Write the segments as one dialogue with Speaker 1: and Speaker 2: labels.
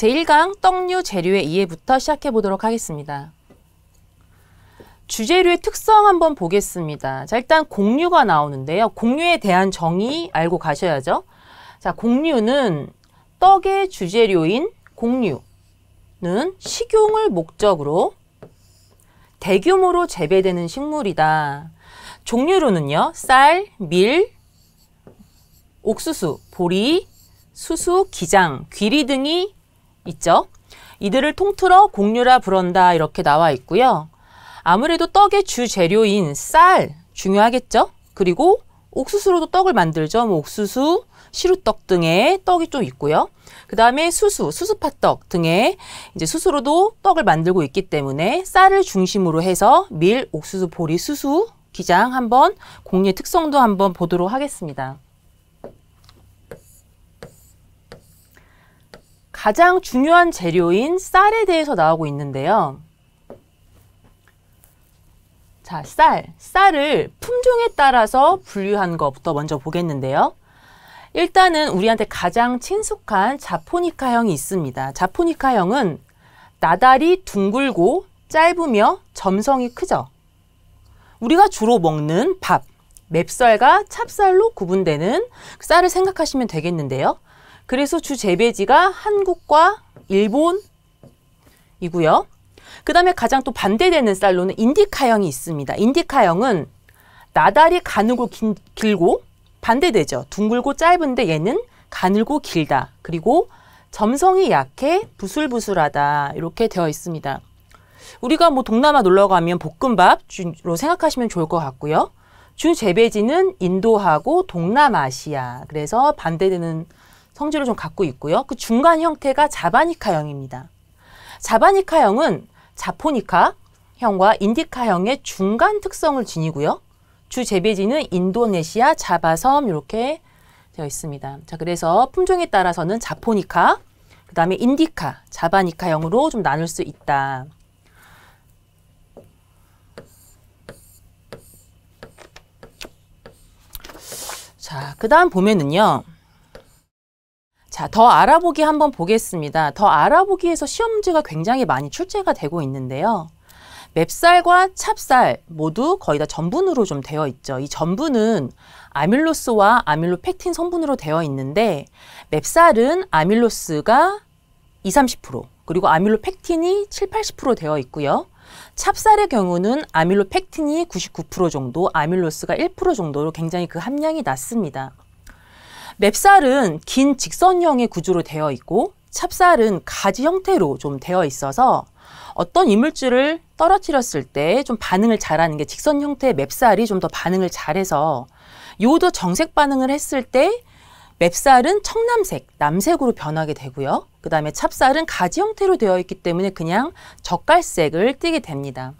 Speaker 1: 제1강 떡류 재료의 이해부터 시작해 보도록 하겠습니다. 주재료의 특성 한번 보겠습니다. 자, 일단 곡류가 나오는데요. 곡류에 대한 정의 알고 가셔야죠. 자, 곡류는 떡의 주재료인 곡류는 식용을 목적으로 대규모로 재배되는 식물이다. 종류로는요, 쌀, 밀, 옥수수, 보리, 수수, 기장, 귀리 등이 있죠. 이들을 통틀어 곡류라 부른다 이렇게 나와 있고요. 아무래도 떡의 주재료인 쌀 중요하겠죠. 그리고 옥수수로도 떡을 만들죠. 뭐 옥수수, 시루떡 등의 떡이 좀 있고요. 그 다음에 수수팥떡 등의 이제 수수로도 떡을 만들고 있기 때문에 쌀을 중심으로 해서 밀, 옥수수, 보리, 수수, 기장 한번 곡류의 특성도 한번 보도록 하겠습니다. 가장 중요한 재료인 쌀에 대해서 나오고 있는데요. 자, 쌀을 품종에 따라서 분류한 것부터 먼저 보겠는데요. 일단은 우리한테 가장 친숙한 자포니카형이 있습니다. 자포니카형은 나달이 둥글고 짧으며 점성이 크죠. 우리가 주로 먹는 밥, 맵쌀과 찹쌀로 구분되는 그 쌀을 생각하시면 되겠는데요. 그래서 주 재배지가 한국과 일본이고요. 그 다음에 가장 또 반대되는 쌀로는 인디카형이 있습니다. 인디카형은 나달이 가늘고 길고 반대되죠. 둥글고 짧은데 얘는 가늘고 길다. 그리고 점성이 약해 부슬부슬하다. 이렇게 되어 있습니다. 우리가 뭐 동남아 놀러 가면 볶음밥 주로 생각하시면 좋을 것 같고요. 주 재배지는 인도하고 동남아시아. 그래서 반대되는 성질을 좀 갖고 있고요. 그 중간 형태가 자바니카형입니다. 자바니카형은 자포니카형과 인디카형의 중간 특성을 지니고요. 주 재배지는 인도네시아, 자바섬 이렇게 되어 있습니다. 자, 그래서 품종에 따라서는 자포니카, 그 다음에 인디카, 자바니카형으로 좀 나눌 수 있다. 자, 그 다음 보면은요. 자, 더 알아보기 한번 보겠습니다. 더 알아보기에서 시험 문제가 굉장히 많이 출제가 되고 있는데요. 맵쌀과 찹쌀 모두 거의 다 전분으로 좀 되어 있죠. 이 전분은 아밀로스와 아밀로펙틴 성분으로 되어 있는데 맵쌀은 아밀로스가 20-30%, 그리고 아밀로펙틴이 70-80% 되어 있고요. 찹쌀의 경우는 아밀로펙틴이 99% 정도, 아밀로스가 1% 정도로 굉장히 그 함량이 낮습니다. 맵쌀은 긴 직선형의 구조로 되어 있고 찹쌀은 가지 형태로 좀 되어 있어서 어떤 이물질을 떨어뜨렸을 때 좀 반응을 잘하는 게 직선 형태의 맵쌀이 좀 더 반응을 잘해서 요오드 정색 반응을 했을 때 맵쌀은 청남색, 남색으로 변하게 되고요. 그 다음에 찹쌀은 가지 형태로 되어 있기 때문에 그냥 젓갈색을 띠게 됩니다.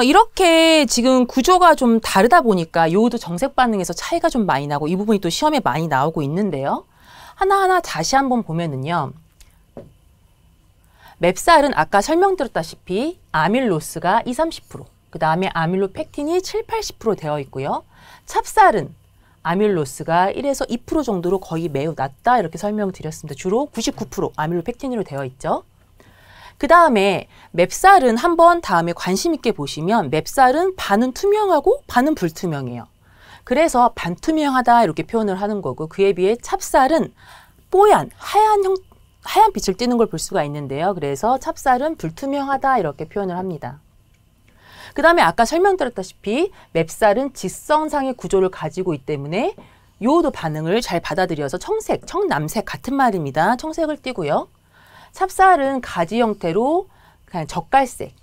Speaker 1: 이렇게 지금 구조가 좀 다르다 보니까 요오드 정색 반응에서 차이가 좀 많이 나고 이 부분이 또 시험에 많이 나오고 있는데요. 하나하나 다시 한번 보면은요. 맵쌀은 아까 설명드렸다시피 아밀로스가 20-30%, 그 다음에 아밀로펙틴이 70-80% 되어 있고요. 찹쌀은 아밀로스가 1에서 2% 정도로 거의 매우 낮다 이렇게 설명드렸습니다. 주로 99% 아밀로펙틴으로 되어 있죠. 그 다음에 맵쌀은 한번 다음에 관심 있게 보시면 맵쌀은 반은 투명하고 반은 불투명해요. 그래서 반투명하다 이렇게 표현을 하는 거고 그에 비해 찹쌀은 뽀얀 하얀 빛을 띠는 걸 볼 수가 있는데요. 그래서 찹쌀은 불투명하다 이렇게 표현을 합니다. 그 다음에 아까 설명드렸다시피 맵쌀은 직선상의 구조를 가지고 있기 때문에 요오드 반응을 잘 받아들여서 청색, 청남색 같은 말입니다. 청색을 띠고요. 찹쌀은 가지 형태로 그냥 젓갈색,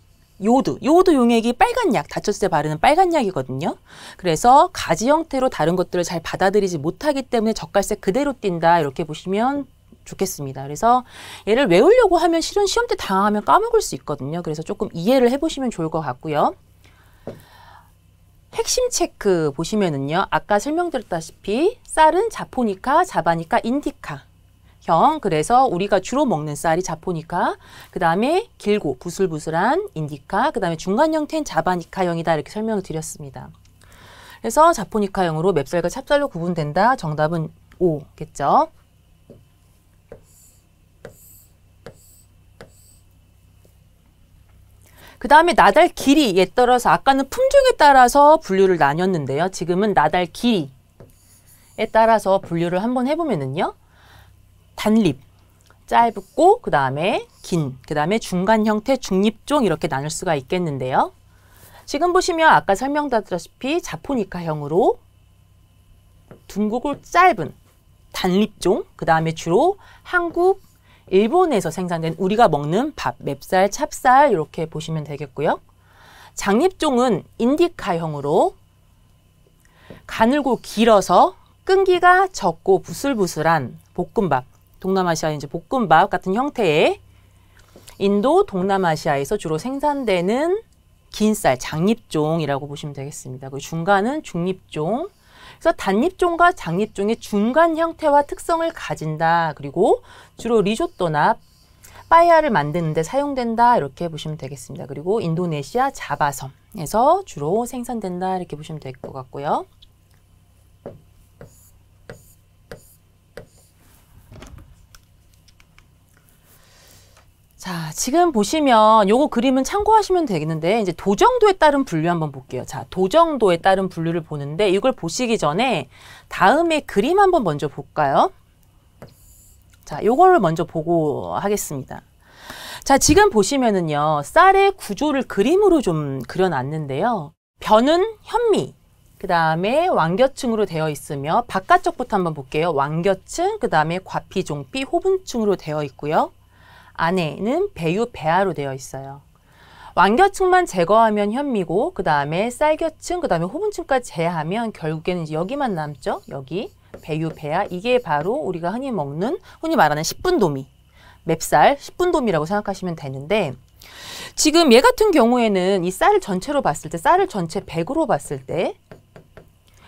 Speaker 1: 요오드 용액이 빨간 약, 다쳤을 때 바르는 빨간 약이거든요. 그래서 가지 형태로 다른 것들을 잘 받아들이지 못하기 때문에 젓갈색 그대로 띈다 이렇게 보시면 좋겠습니다. 그래서 얘를 외우려고 하면 실은 시험 때 당하면 까먹을 수 있거든요. 그래서 조금 이해를 해보시면 좋을 것 같고요. 핵심 체크 보시면은요. 아까 설명드렸다시피 쌀은 자포니카, 자바니카, 인디카 형, 그래서 우리가 주로 먹는 쌀이 자포니카, 그 다음에 길고 부슬부슬한 인디카, 그 다음에 중간 형태인 자바니카형이다 이렇게 설명을 드렸습니다. 그래서 자포니카형으로 맵쌀과 찹쌀로 구분된다. 정답은 5겠죠. 그 다음에 나달 길이에 따라서 아까는 품종에 따라서 분류를 나눴는데요. 지금은 나달 길이에 따라서 분류를 한번 해보면은요. 단립, 짧고 그 다음에 긴, 그 다음에 중간 형태 중립종 이렇게 나눌 수가 있겠는데요. 지금 보시면 아까 설명드렸다시피 자포니카형으로 둥글고 짧은 단립종, 그 다음에 주로 한국, 일본에서 생산된 우리가 먹는 밥, 맵쌀, 찹쌀 이렇게 보시면 되겠고요. 장립종은 인디카형으로 가늘고 길어서 끈기가 적고 부슬부슬한 볶음밥, 동남아시아의 이제 볶음밥 같은 형태의 인도, 동남아시아에서 주로 생산되는 긴 쌀, 장립종이라고 보시면 되겠습니다. 그 중간은 중립종. 그래서 단립종과 장립종의 중간 형태와 특성을 가진다. 그리고 주로 리조또나 빠에야를 만드는 데 사용된다. 이렇게 보시면 되겠습니다. 그리고 인도네시아 자바섬에서 주로 생산된다. 이렇게 보시면 될 것 같고요. 자, 지금 보시면 요거 그림은 참고하시면 되겠는데 이제 도정도에 따른 분류 한번 볼게요. 자, 도정도에 따른 분류를 보는데 이걸 보시기 전에 다음에 그림 한번 먼저 볼까요? 자, 요거를 먼저 보고 하겠습니다. 자, 지금 보시면은요. 쌀의 구조를 그림으로 좀 그려놨는데요. 벼는 현미, 그 다음에 완겨층으로 되어 있으며 바깥쪽부터 한번 볼게요. 완겨층, 그 다음에 과피, 종피, 호분층으로 되어 있고요. 안에는 배유, 배아로 되어 있어요. 완겨층만 제거하면 현미고 그 다음에 쌀겨층, 그 다음에 호분층까지 제하면 결국에는 이제 여기만 남죠. 여기 배유, 배아, 이게 바로 우리가 흔히 먹는, 흔히 말하는 10분도미, 맵쌀 10분도미라고 생각하시면 되는데 지금 얘 같은 경우에는 이 쌀을 전체로 봤을 때, 쌀을 전체 100으로 봤을 때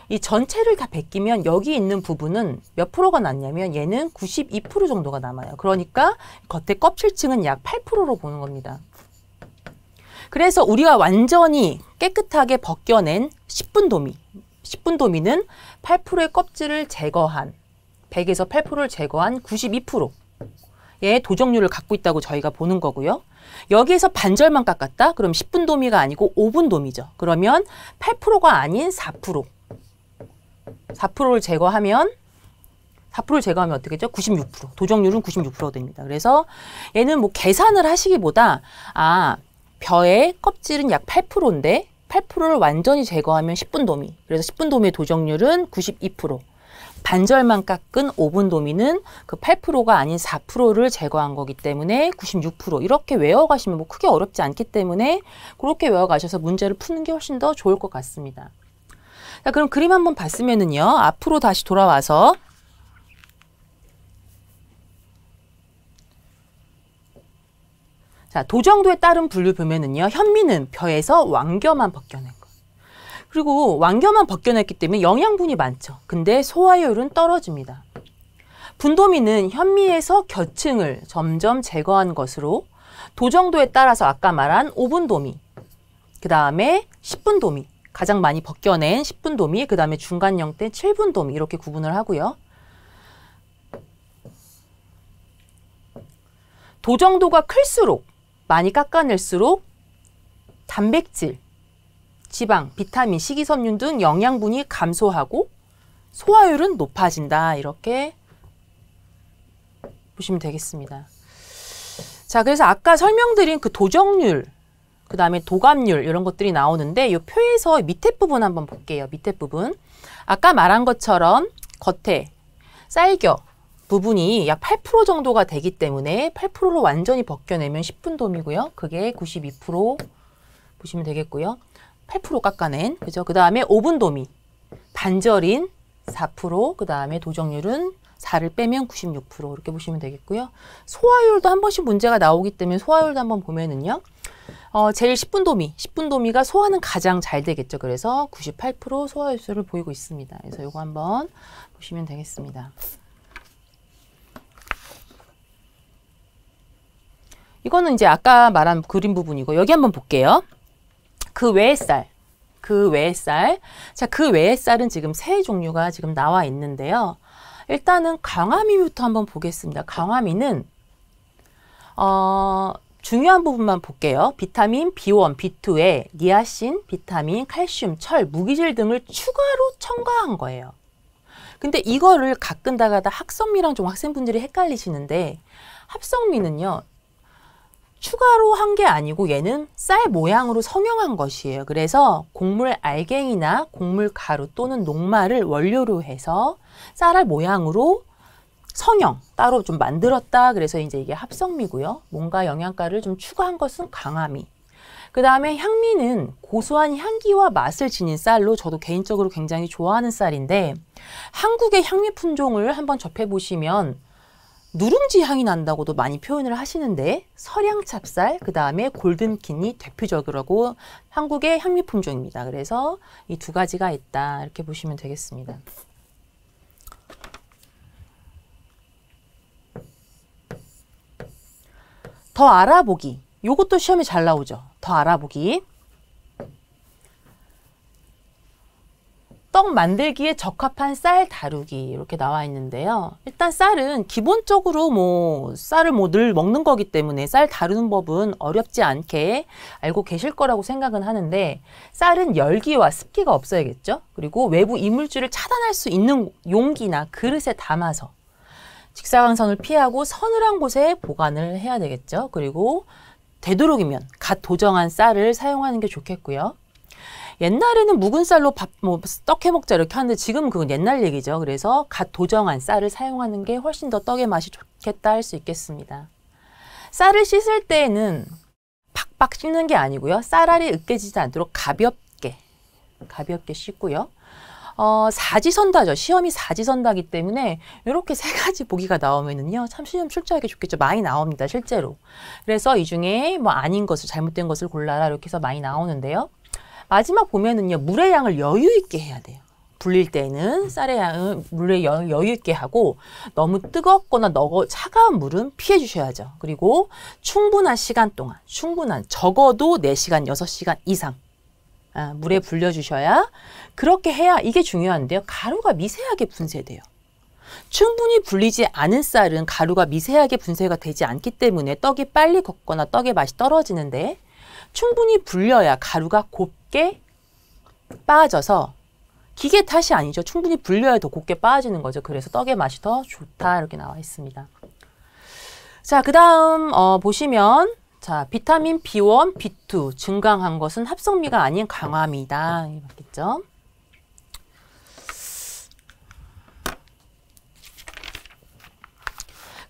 Speaker 1: 이 전체를 다 베끼면 여기 있는 부분은 몇 프로가 남냐면 얘는 92% 정도가 남아요. 그러니까 겉에 껍질층은 약 8%로 보는 겁니다. 그래서 우리가 완전히 깨끗하게 벗겨낸 10분도미, 10분도미는 8%의 껍질을 제거한, 100에서 8%를 제거한 92%의 도정률을 갖고 있다고 저희가 보는 거고요. 여기에서 반절만 깎았다? 그럼 10분도미가 아니고 5분도미죠. 그러면 8%가 아닌 4%. 4%를 제거하면 4%를 제거하면 어떻게 되죠? 96%. 도정률은 96%가 됩니다. 그래서 얘는 뭐 계산을 하시기보다 벼의 껍질은 약 8%인데 8%를 완전히 제거하면 10분도미. 그래서 10분도미의 도정률은 92%. 반절만 깎은 5분도미는 그 8%가 아닌 4%를 제거한 거기 때문에 96%. 이렇게 외워가시면 뭐 크게 어렵지 않기 때문에 그렇게 외워가셔서 문제를 푸는 게 훨씬 더 좋을 것 같습니다. 자, 그럼 그림 한번 봤으면은요. 앞으로 다시 돌아와서 자, 도정도에 따른 분류 보면은요. 현미는 벼에서 완겨만 벗겨낸 거. 그리고 완겨만 벗겨냈기 때문에 영양분이 많죠. 근데 소화율은 떨어집니다. 분도미는 현미에서 겨층을 점점 제거한 것으로 도정도에 따라서 아까 말한 5분도미, 그 다음에 10분도미, 가장 많이 벗겨낸 10분도미, 그 다음에 중간 형태 7분도미 이렇게 구분을 하고요. 도정도가 클수록, 많이 깎아낼수록 단백질, 지방, 비타민, 식이섬유 등 영양분이 감소하고 소화율은 높아진다. 이렇게 보시면 되겠습니다. 자, 그래서 아까 설명드린 그 도정률, 그 다음에 도감률 이런 것들이 나오는데 이 표에서 밑에 부분 한번 볼게요. 밑에 부분. 아까 말한 것처럼 겉에 쌀겨 부분이 약 8% 정도가 되기 때문에 8%로 완전히 벗겨내면 10분도미고요. 그게 92% 보시면 되겠고요. 8% 깎아낸, 그죠? 그 다음에 5분도미, 반절인 4%, 그 다음에 도정률은 4를 빼면 96% 이렇게 보시면 되겠고요. 소화율도 한 번씩 문제가 나오기 때문에 소화율도 한번 보면은요. 제일 10분도미가 소화는 가장 잘 되겠죠. 그래서 98% 소화율수를 보이고 있습니다. 그래서 이거 한번 보시면 되겠습니다. 이거는 이제 아까 말한 그림 부분이고 여기 한번 볼게요. 그 외의 쌀. 자, 그 외의 쌀은 지금 세 종류가 지금 나와 있는데요. 일단은 강화미부터 한번 보겠습니다. 강화미는 중요한 부분만 볼게요. 비타민 B1, B2에 니아신, 비타민, 칼슘, 철, 무기질 등을 추가로 첨가한 거예요. 근데 이거를 가끔 다가다 합성미랑 좀 학생분들이 헷갈리시는데, 합성미는요, 추가로 한 게 아니고 얘는 쌀 모양으로 성형한 것이에요. 그래서 곡물 알갱이나 곡물 가루 또는 녹말을 원료로 해서 쌀알 모양으로 성형 따로 좀 만들었다. 그래서 이제 이게 합성미고요. 뭔가 영양가를 좀 추가한 것은 강화미. 그 다음에 향미는 고소한 향기와 맛을 지닌 쌀로 저도 개인적으로 굉장히 좋아하는 쌀인데, 한국의 향미 품종을 한번 접해보시면 누룽지 향이 난다고도 많이 표현을 하시는데, 서량 찹쌀, 그 다음에 골든킨이 대표적이라고 한국의 향미 품종입니다. 그래서 이 두 가지가 있다, 이렇게 보시면 되겠습니다. 더 알아보기. 요것도 시험에 잘 나오죠. 더 알아보기. 떡 만들기에 적합한 쌀 다루기 이렇게 나와 있는데요. 일단 쌀은 기본적으로 쌀을 늘 먹는 거기 때문에 쌀 다루는 법은 어렵지 않게 알고 계실 거라고 생각은 하는데, 쌀은 열기와 습기가 없어야겠죠. 그리고 외부 이물질을 차단할 수 있는 용기나 그릇에 담아서 직사광선을 피하고 서늘한 곳에 보관을 해야 되겠죠. 그리고 되도록이면 갓 도정한 쌀을 사용하는 게 좋겠고요. 옛날에는 묵은 쌀로 떡 해먹자 이렇게 하는데 지금은 그건 옛날 얘기죠. 그래서 갓 도정한 쌀을 사용하는 게 훨씬 더 떡의 맛이 좋겠다 할 수 있겠습니다. 쌀을 씻을 때에는 팍팍 씻는 게 아니고요. 쌀알이 으깨지지 않도록 가볍게 씻고요. 사지선다죠. 시험이 사지선다기 때문에 이렇게 세 가지 보기가 나오면은요, 참 시험 출제하기 좋겠죠. 많이 나옵니다, 실제로. 그래서 이 중에 아닌 것을, 잘못된 것을 골라라 이렇게 해서 많이 나오는데요. 마지막 보면은요, 물의 양을 여유 있게 해야 돼요. 불릴 때는 쌀의 양을 물에 여유 있게 하고, 너무 뜨겁거나 차가운 물은 피해 주셔야죠. 그리고 충분한 시간 동안, 적어도 4시간, 6시간 이상 물에 불려주셔야, 그렇게 해야 이게 중요한데요. 가루가 미세하게 분쇄돼요. 충분히 불리지 않은 쌀은 가루가 미세하게 분쇄가 되지 않기 때문에 떡이 빨리 걷거나 떡의 맛이 떨어지는데, 충분히 불려야 가루가 곱게 빠져서, 기계 탓이 아니죠. 충분히 불려야 더 곱게 빠지는 거죠. 그래서 떡의 맛이 더 좋다 이렇게 나와 있습니다. 자, 그 다음 보시면, 자, 비타민 B1, B2 증강한 것은 합성미가 아닌 강화미다. 맞겠죠?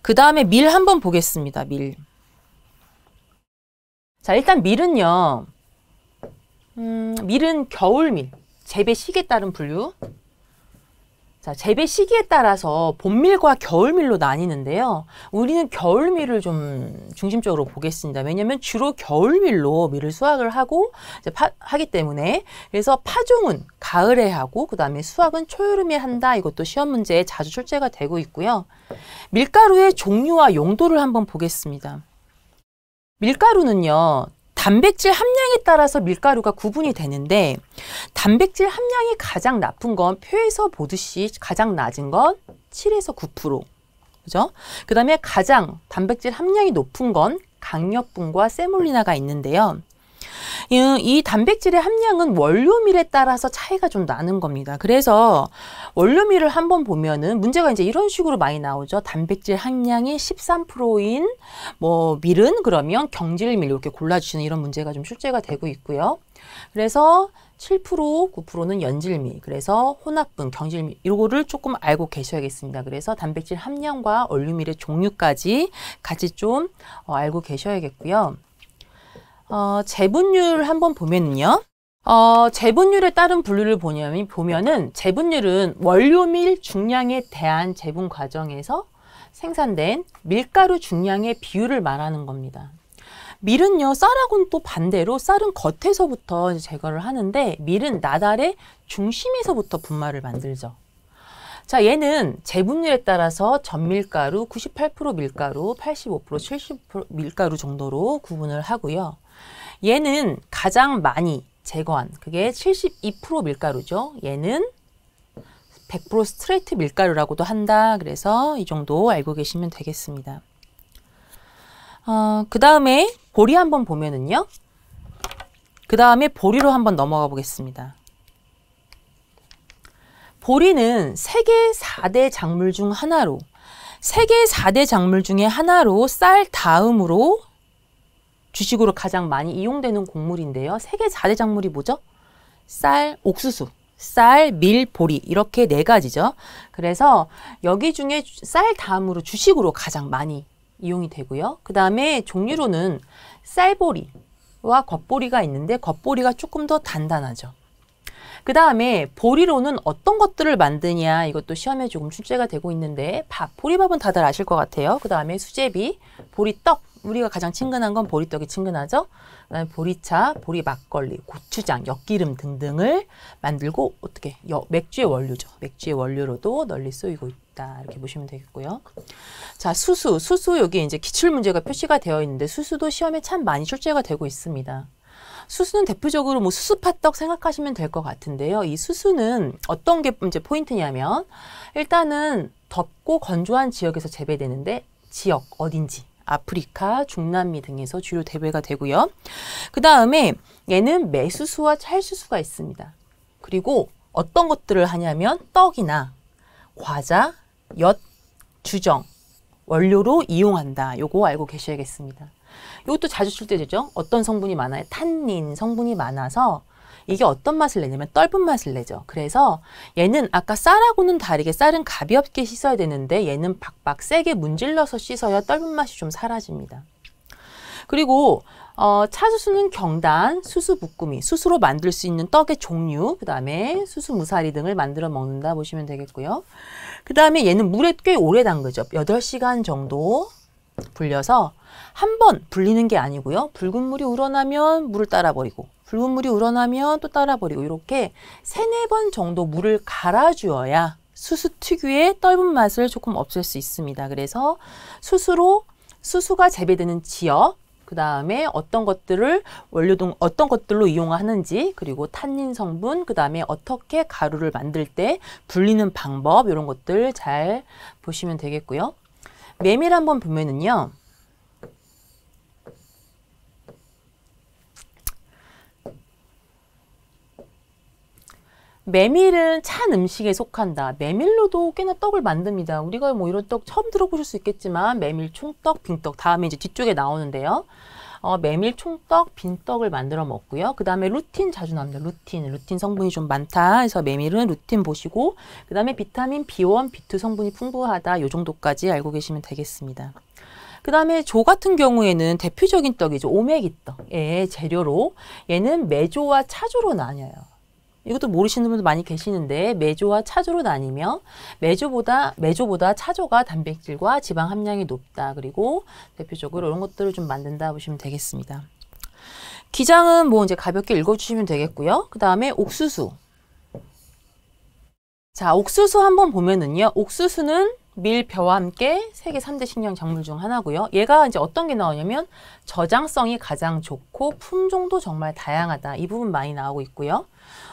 Speaker 1: 그 다음에 밀 한번 보겠습니다. 밀. 자, 일단 밀은요. 밀은 겨울밀, 재배 시기에 따른 분류. 자, 재배 시기에 따라서 봄밀과 겨울밀로 나뉘는데요. 우리는 겨울밀을 좀 중심적으로 보겠습니다. 왜냐하면 주로 겨울밀로 밀을 수확을 하고 이제 하기 때문에. 그래서 파종은 가을에 하고 그 다음에 수확은 초여름에 한다. 이것도 시험 문제에 자주 출제가 되고 있고요. 밀가루의 종류와 용도를 한번 보겠습니다. 밀가루는요, 단백질 함량에 따라서 밀가루가 구분이 되는데, 단백질 함량이 가장 나쁜 건 표에서 보듯이 가장 낮은 건 7에서 9%. 그죠? 그 다음에 가장 단백질 함량이 높은 건 강력분과 세몰리나가 있는데요. 이 단백질의 함량은 원료밀에 따라서 차이가 좀 나는 겁니다. 그래서 원료밀을 한번 보면은 문제가 이제 이런 식으로 많이 나오죠. 단백질 함량이 13%인 밀은 그러면 경질밀 이렇게 골라주시는 이런 문제가 좀 출제가 되고 있고요. 그래서 7%, 9%는 연질밀, 그래서 혼합분, 경질밀 이거를 조금 알고 계셔야겠습니다. 그래서 단백질 함량과 원료밀의 종류까지 같이 좀 알고 계셔야겠고요. 재분율 한번 보면은요. 재분율에 따른 분류를 보면은 재분율은 원료밀 중량에 대한 재분 과정에서 생산된 밀가루 중량의 비율을 말하는 겁니다. 밀은요, 쌀하고는 또 반대로 쌀은 겉에서부터 제거를 하는데 밀은 나달의 중심에서부터 분말을 만들죠. 자, 얘는 재분율에 따라서 전밀가루, 98% 밀가루, 85%, 70% 밀가루 정도로 구분을 하고요. 얘는 가장 많이 제거한, 그게 72% 밀가루죠. 얘는 100% 스트레이트 밀가루라고도 한다. 그래서 이 정도 알고 계시면 되겠습니다. 그 다음에 보리 한번 보면은요. 그 다음에 보리로 한번 넘어가 보겠습니다. 보리는 세계 4대 작물 중 하나로, 세계 4대 작물 중에 하나로 쌀 다음으로 주식으로 가장 많이 이용되는 곡물인데요. 세계 4대 작물이 뭐죠? 쌀, 옥수수, 쌀, 밀, 보리 이렇게 네 가지죠. 그래서 여기 중에 쌀 다음으로 주식으로 가장 많이 이용이 되고요. 그 다음에 종류로는 쌀보리와 겉보리가 있는데 겉보리가 조금 더 단단하죠. 그 다음에 보리로는 어떤 것들을 만드냐, 이것도 시험에 조금 출제가 되고 있는데 보리밥은 다들 아실 것 같아요. 그 다음에 수제비, 보리떡, 우리가 가장 친근한 건 보리떡이 친근하죠. 그다음에 보리차, 보리 막걸리, 고추장, 엿기름 등등을 만들고 어떻게 맥주의 원료죠. 맥주의 원료로도 널리 쓰이고 있다. 이렇게 보시면 되겠고요. 자, 수수 여기 이제 기출 문제가 표시가 되어 있는데 수수도 시험에 참 많이 출제가 되고 있습니다. 수수는 대표적으로 뭐 수수팥떡 생각하시면 될 것 같은데요. 이 수수는 어떤 게 이제 포인트냐면 일단은 덥고 건조한 지역에서 재배되는데 지역 어딘지 아프리카, 중남미 등에서 주로 재배가 되고요. 그 다음에 얘는 매수수와 찰수수가 있습니다. 그리고 어떤 것들을 하냐면 떡이나 과자, 엿, 주정, 원료로 이용한다. 요거 알고 계셔야겠습니다. 이것도 자주 출제되죠. 어떤 성분이 많아요? 탄닌 성분이 많아서 이게 어떤 맛을 내냐면 떫은 맛을 내죠. 그래서 얘는 아까 쌀하고는 다르게 쌀은 가볍게 씻어야 되는데 얘는 박박 세게 문질러서 씻어야 떫은 맛이 좀 사라집니다. 그리고 차수수는 경단, 수수 부꾸미, 수수로 만들 수 있는 떡의 종류, 그 다음에 수수 무사리 등을 만들어 먹는다 보시면 되겠고요. 그 다음에 얘는 물에 꽤 오래 담그죠. 8시간 정도 불려서 한 번 불리는 게 아니고요. 붉은 물이 우러나면 물을 따라 버리고 붉은 물이 우러나면 또 따라 버리고 이렇게 3-4번 정도 물을 갈아주어야 수수 특유의 떫은 맛을 조금 없앨 수 있습니다. 그래서 수수가 재배되는 지역, 그 다음에 어떤 것들을 어떤 것들로 이용하는지, 그리고 탄닌 성분, 그 다음에 어떻게 가루를 만들 때 불리는 방법, 이런 것들 잘 보시면 되겠고요. 메밀 한번 보면은요. 메밀은 찬 음식에 속한다. 메밀로도 꽤나 떡을 만듭니다. 우리가 뭐 이런 떡 처음 들어보실 수 있겠지만 메밀 총떡, 빈떡 다음에 이제 뒤쪽에 나오는데요. 메밀 총떡, 빈떡을 만들어 먹고요. 그 다음에 루틴 자주 나옵니다. 루틴 성분이 좀 많다 해서 메밀은 루틴 보시고 그 다음에 비타민 B1, B2 성분이 풍부하다. 요 정도까지 알고 계시면 되겠습니다. 그 다음에 조 같은 경우에는 대표적인 떡이죠. 오메기떡의 재료로 얘는 메조와 차조로 나뉘어요. 이것도 모르시는 분도 많이 계시는데 메조와 차조로 나뉘며 메조보다 차조가 단백질과 지방 함량이 높다. 그리고 대표적으로 이런 것들을 좀 만든다 보시면 되겠습니다. 기장은 뭐 이제 가볍게 읽어주시면 되겠고요. 그 다음에 옥수수. 자, 옥수수 한번 보면은요. 옥수수는 밀벼와 함께 세계 3대 식량 작물 중 하나고요. 얘가 이제 어떤 게 나오냐면 저장성이 가장 좋고 품종도 정말 다양하다. 이 부분 많이 나오고 있고요.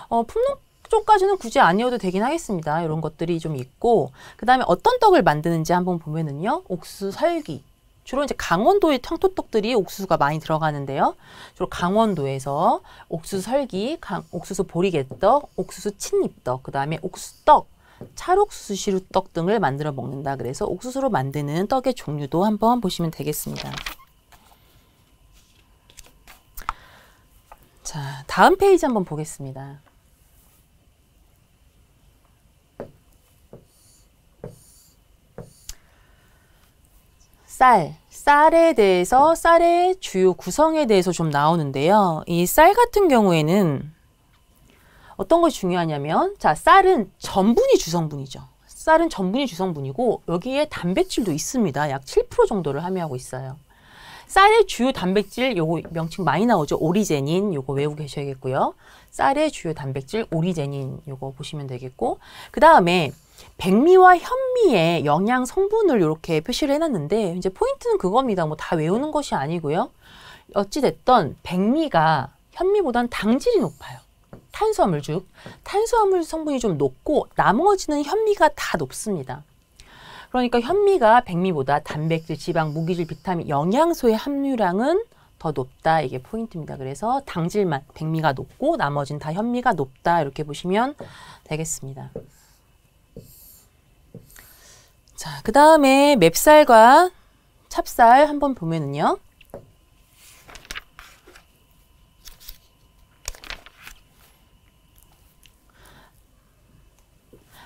Speaker 1: 품종 쪽까지는 굳이 아니어도 되긴 하겠습니다. 이런 것들이 좀 있고 그 다음에 어떤 떡을 만드는지 한번 보면은요. 옥수수 설기. 주로 이제 강원도의 청토떡들이 옥수수가 많이 들어가는데요. 주로 강원도에서 옥수수 설기, 옥수수 보리개떡, 옥수수 칡잎떡, 그 다음에 옥수떡, 찰옥수수 시루떡 등을 만들어 먹는다. 그래서 옥수수로 만드는 떡의 종류도 한번 보시면 되겠습니다. 자, 다음 페이지 한번 보겠습니다. 쌀에 대해서 쌀의 주요 구성에 대해서 좀 나오는데요. 이 쌀 같은 경우에는 어떤 것이 중요하냐면 자, 쌀은 전분이 주성분이죠. 쌀은 전분이 주성분이고 여기에 단백질도 있습니다. 약 7% 정도를 함유하고 있어요. 쌀의 주요 단백질 요거 명칭 많이 나오죠. 오리제닌 요거 외우고 계셔야겠고요. 쌀의 주요 단백질 오리제닌 요거 보시면 되겠고 그 다음에 백미와 현미의 영양 성분을 이렇게 표시를 해놨는데 이제 포인트는 그겁니다. 뭐 다 외우는 것이 아니고요. 어찌됐던 백미가 현미보다는 당질이 높아요. 탄수화물 즉 탄수화물 성분이 좀 높고 나머지는 현미가 다 높습니다. 그러니까 현미가 백미보다 단백질, 지방, 무기질, 비타민, 영양소의 함유량은 더 높다. 이게 포인트입니다. 그래서 당질만 백미가 높고 나머지는 다 현미가 높다. 이렇게 보시면 되겠습니다. 자, 그 다음에 맵쌀과 찹쌀 한번 보면은요.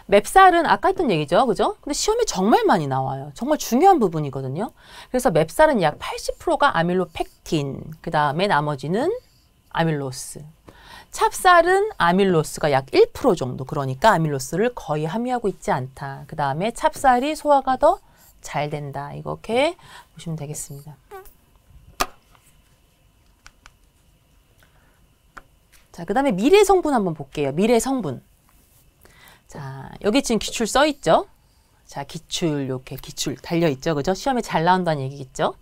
Speaker 1: 맵쌀은 아까 했던 얘기죠. 그죠? 근데 시험에 정말 많이 나와요. 정말 중요한 부분이거든요. 그래서 맵쌀은 약 80%가 아밀로펙틴, 그 다음에 나머지는 아밀로스. 찹쌀은 아밀로스가 약 1% 정도, 그러니까 아밀로스를 거의 함유하고 있지 않다. 그 다음에 찹쌀이 소화가 더 잘 된다. 이렇게 보시면 되겠습니다. 자, 그 다음에 미래 성분 한번 볼게요. 미래 성분. 자, 여기 지금 기출 써 있죠? 자, 기출, 이렇게 기출 달려 있죠. 그죠? 시험에 잘 나온다는 얘기겠죠?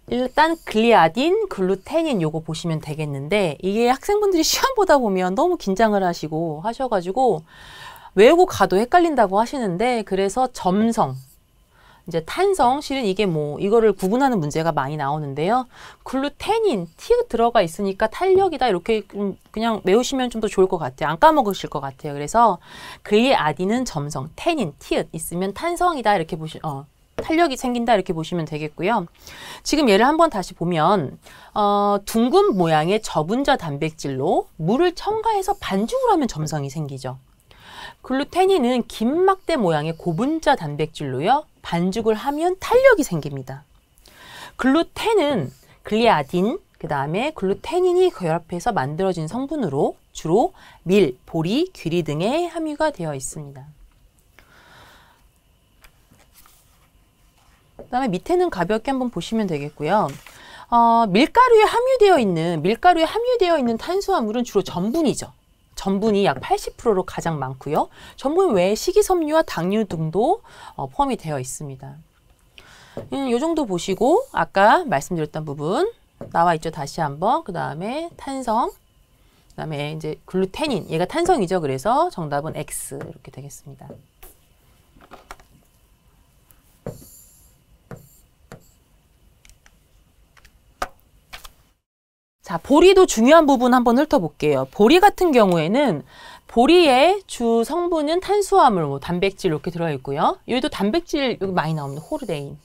Speaker 1: 일단 글리아딘, 글루테닌 요거 보시면 되겠는데, 이게 학생분들이 시험 보다 보면 너무 긴장을 하시고 하셔가지고 외우고 가도 헷갈린다고 하시는데, 그래서 점성, 이제 탄성, 실은 이게 뭐 이거를 구분하는 문제가 많이 나오는데요. 글루테닌, T 들어가 있으니까 탄력이다. 이렇게 그냥 외우시면 좀 더 좋을 것 같아요. 안 까먹으실 것 같아요. 그래서 글리아딘은 점성, 테닌, T 있으면 탄성이다. 이렇게 탄력이 생긴다. 이렇게 보시면 되겠고요. 지금 얘를 한번 다시 보면 둥근 모양의 저분자 단백질로 물을 첨가해서 반죽을 하면 점성이 생기죠. 글루테닌은 긴 막대 모양의 고분자 단백질로요. 반죽을 하면 탄력이 생깁니다. 글루텐은 글리아딘, 그 다음에 글루테닌이 결합해서 만들어진 성분으로 주로 밀, 보리, 귀리 등에 함유가 되어 있습니다. 그 다음에 밑에는 가볍게 한번 보시면 되겠고요. 밀가루에 함유되어 있는 탄수화물은 주로 전분이죠. 전분이 약 80%로 가장 많고요. 전분 외에 식이섬유와 당류 등도 포함이 되어 있습니다. 이 정도 보시고 아까 말씀드렸던 부분 나와 있죠. 다시 한번. 그 다음에 탄성, 그 다음에 이제 글루테닌, 얘가 탄성이죠. 그래서 정답은 X 이렇게 되겠습니다. 자, 보리도 중요한 부분 한번 훑어볼게요. 보리 같은 경우에는 보리의 주 성분은 탄수화물, 뭐 단백질 이렇게 들어있고요. 여기도 단백질 여기 많이 나옵니다. 호르데인.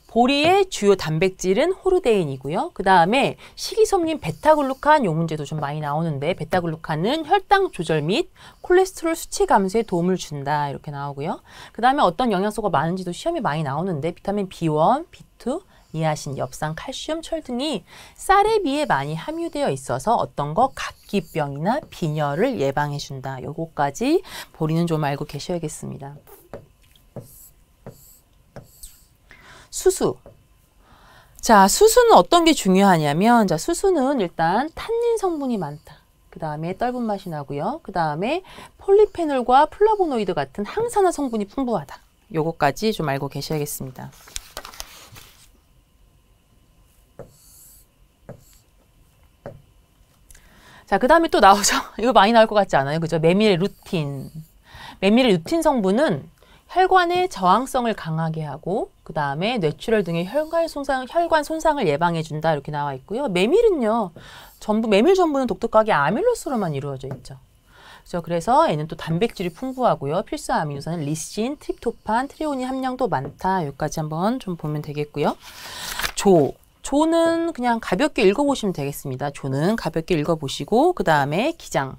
Speaker 1: 보리의 주요 단백질은 호르데인이고요. 그 다음에 식이섬유인 베타글루칸 요 문제도 좀 많이 나오는데 베타글루칸은 혈당 조절 및 콜레스테롤 수치 감소에 도움을 준다 이렇게 나오고요. 그 다음에 어떤 영양소가 많은지도 시험에 많이 나오는데 비타민 B1, B2, 니아신, 엽산, 칼슘, 철 등이 쌀에 비해 많이 함유되어 있어서 어떤 거 각기병이나 빈혈을 예방해 준다. 요거까지 보리는 좀 알고 계셔야겠습니다. 수수. 자, 수수는 어떤 게 중요하냐면, 자, 수수는 일단 탄닌 성분이 많다. 그 다음에 떫은 맛이 나고요. 그 다음에 폴리페놀과 플라보노이드 같은 항산화 성분이 풍부하다. 요거까지 좀 알고 계셔야겠습니다. 자, 그 다음에 또 나오죠. 이거 많이 나올 것 같지 않아요? 그죠? 메밀의 루틴. 메밀의 루틴 성분은 혈관의 저항성을 강하게 하고 그 다음에 뇌출혈 등의 혈관 손상을 예방해 준다 이렇게 나와 있고요. 메밀은요. 메밀 전부는 독특하게 아밀로스로만 이루어져 있죠. 그래서 얘는 또 단백질이 풍부하고요. 필수 아미노산은 리신, 트립토판, 트레오닌 함량도 많다. 여기까지 한번 좀 보면 되겠고요. 조는 그냥 가볍게 읽어보시면 되겠습니다. 조는 가볍게 읽어보시고 그 다음에 기장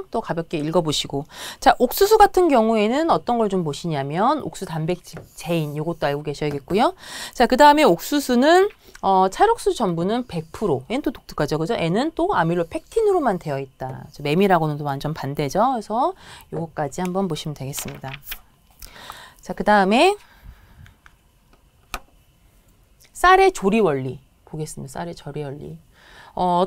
Speaker 1: 또 가볍게 읽어보시고 자, 옥수수 같은 경우에는 어떤 걸 좀 보시냐면 옥수수 단백질 제인 요것도 알고 계셔야겠고요. 자, 그 다음에 옥수수는 찰옥수수 전분은 100%. 얘는 또 독특하죠. 그죠? 얘는 또 아밀로펙틴으로만 되어 있다. 메밀하고는 또 완전 반대죠. 그래서 요거까지 한번 보시면 되겠습니다. 자, 그 다음에 쌀의 조리 원리 보겠습니다. 쌀의 조리 원리.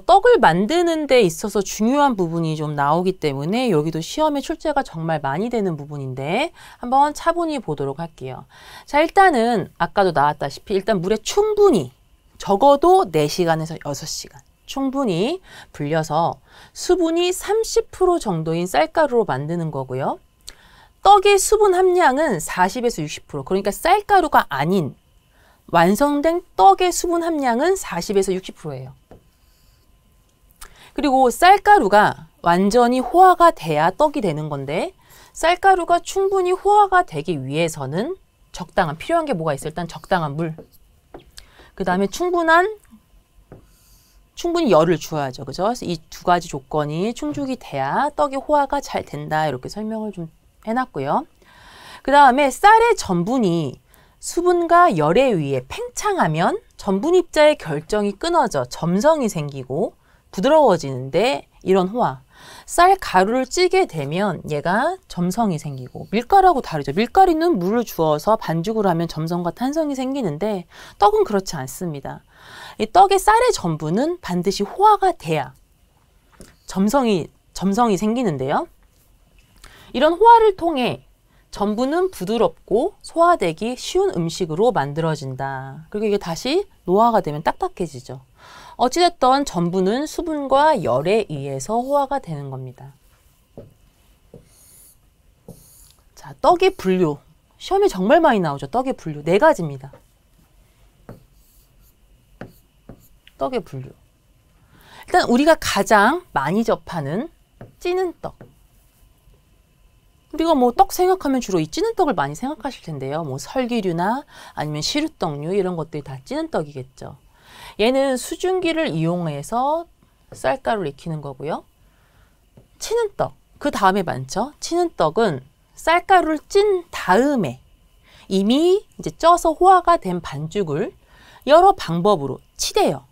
Speaker 1: 떡을 만드는 데 있어서 중요한 부분이 좀 나오기 때문에 여기도 시험에 출제가 정말 많이 되는 부분인데 한번 차분히 보도록 할게요. 자, 일단은 아까도 나왔다시피 일단 물에 충분히 적어도 4시간에서 6시간 충분히 불려서 수분이 30% 정도인 쌀가루로 만드는 거고요. 떡의 수분 함량은 40에서 60%. 그러니까 쌀가루가 아닌 완성된 떡의 수분 함량은 40에서 60%예요. 그리고 쌀가루가 완전히 호화가 돼야 떡이 되는 건데 쌀가루가 충분히 호화가 되기 위해서는 적당한, 필요한 게 뭐가 있어요? 일단 적당한 물. 그 다음에 충분히 열을 주어야죠. 그죠? 이 두 가지 조건이 충족이 돼야 떡이 호화가 잘 된다. 이렇게 설명을 좀 해놨고요. 그 다음에 쌀의 전분이 수분과 열에 의해 팽창하면 전분 입자의 결정이 끊어져 점성이 생기고 부드러워지는데 이런 호화. 쌀 가루를 찌게 되면 얘가 점성이 생기고 밀가루하고 다르죠. 밀가루는 물을 주어서 반죽을 하면 점성과 탄성이 생기는데 떡은 그렇지 않습니다. 이 떡의 쌀의 전분은 반드시 호화가 돼야 점성이 생기는데요. 이런 호화를 통해 전분은 부드럽고 소화되기 쉬운 음식으로 만들어진다. 그리고 이게 다시 노화가 되면 딱딱해지죠. 어찌됐든 전분은 수분과 열에 의해서 호화가 되는 겁니다. 자, 떡의 분류. 시험에 정말 많이 나오죠. 떡의 분류. 4가지입니다. 떡의 분류. 일단 우리가 가장 많이 접하는 찌는 떡. 우리가 뭐 떡 생각하면 주로 이 찌는 떡을 많이 생각하실 텐데요. 뭐 설기류나 아니면 시루떡류 이런 것들이 다 찌는 떡이겠죠. 얘는 수증기를 이용해서 쌀가루를 익히는 거고요. 치는 떡, 그 다음에 많죠. 치는 떡은 쌀가루를 찐 다음에 이미 이제 쪄서 호화가 된 반죽을 여러 방법으로 치대요.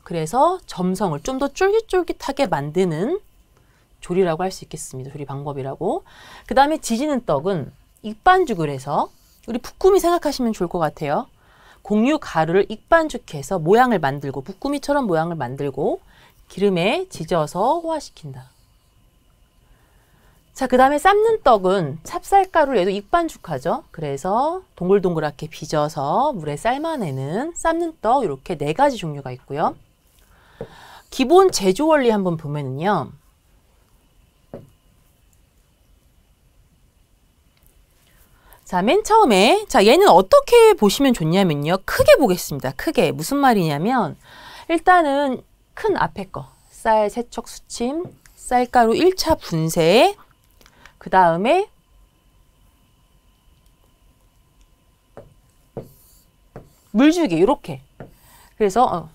Speaker 1: 그래서 점성을 좀 더 쫄깃쫄깃하게 만드는 조리라고 할 수 있겠습니다. 조리 방법이라고. 그 다음에 지지는 떡은 익반죽을 해서 우리 붓꾸미 생각하시면 좋을 것 같아요. 공유 가루를 익반죽해서 모양을 만들고 붓꾸미처럼 모양을 만들고 기름에 지져서 호화시킨다. 자, 그 다음에 삶는 떡은 찹쌀가루를 얘도 익반죽하죠. 그래서 동글동글하게 빚어서 물에 삶아내는 삶는 떡 이렇게 4가지 종류가 있고요. 기본 제조 원리 한번 보면은요. 자, 맨 처음에 얘는 어떻게 보시면 좋냐면요. 크게 보겠습니다. 크게. 무슨 말이냐면 일단은 큰 앞에 거. 쌀 세척 수침, 쌀가루 1차 분쇄, 그 다음에 물주기 이렇게. 그래서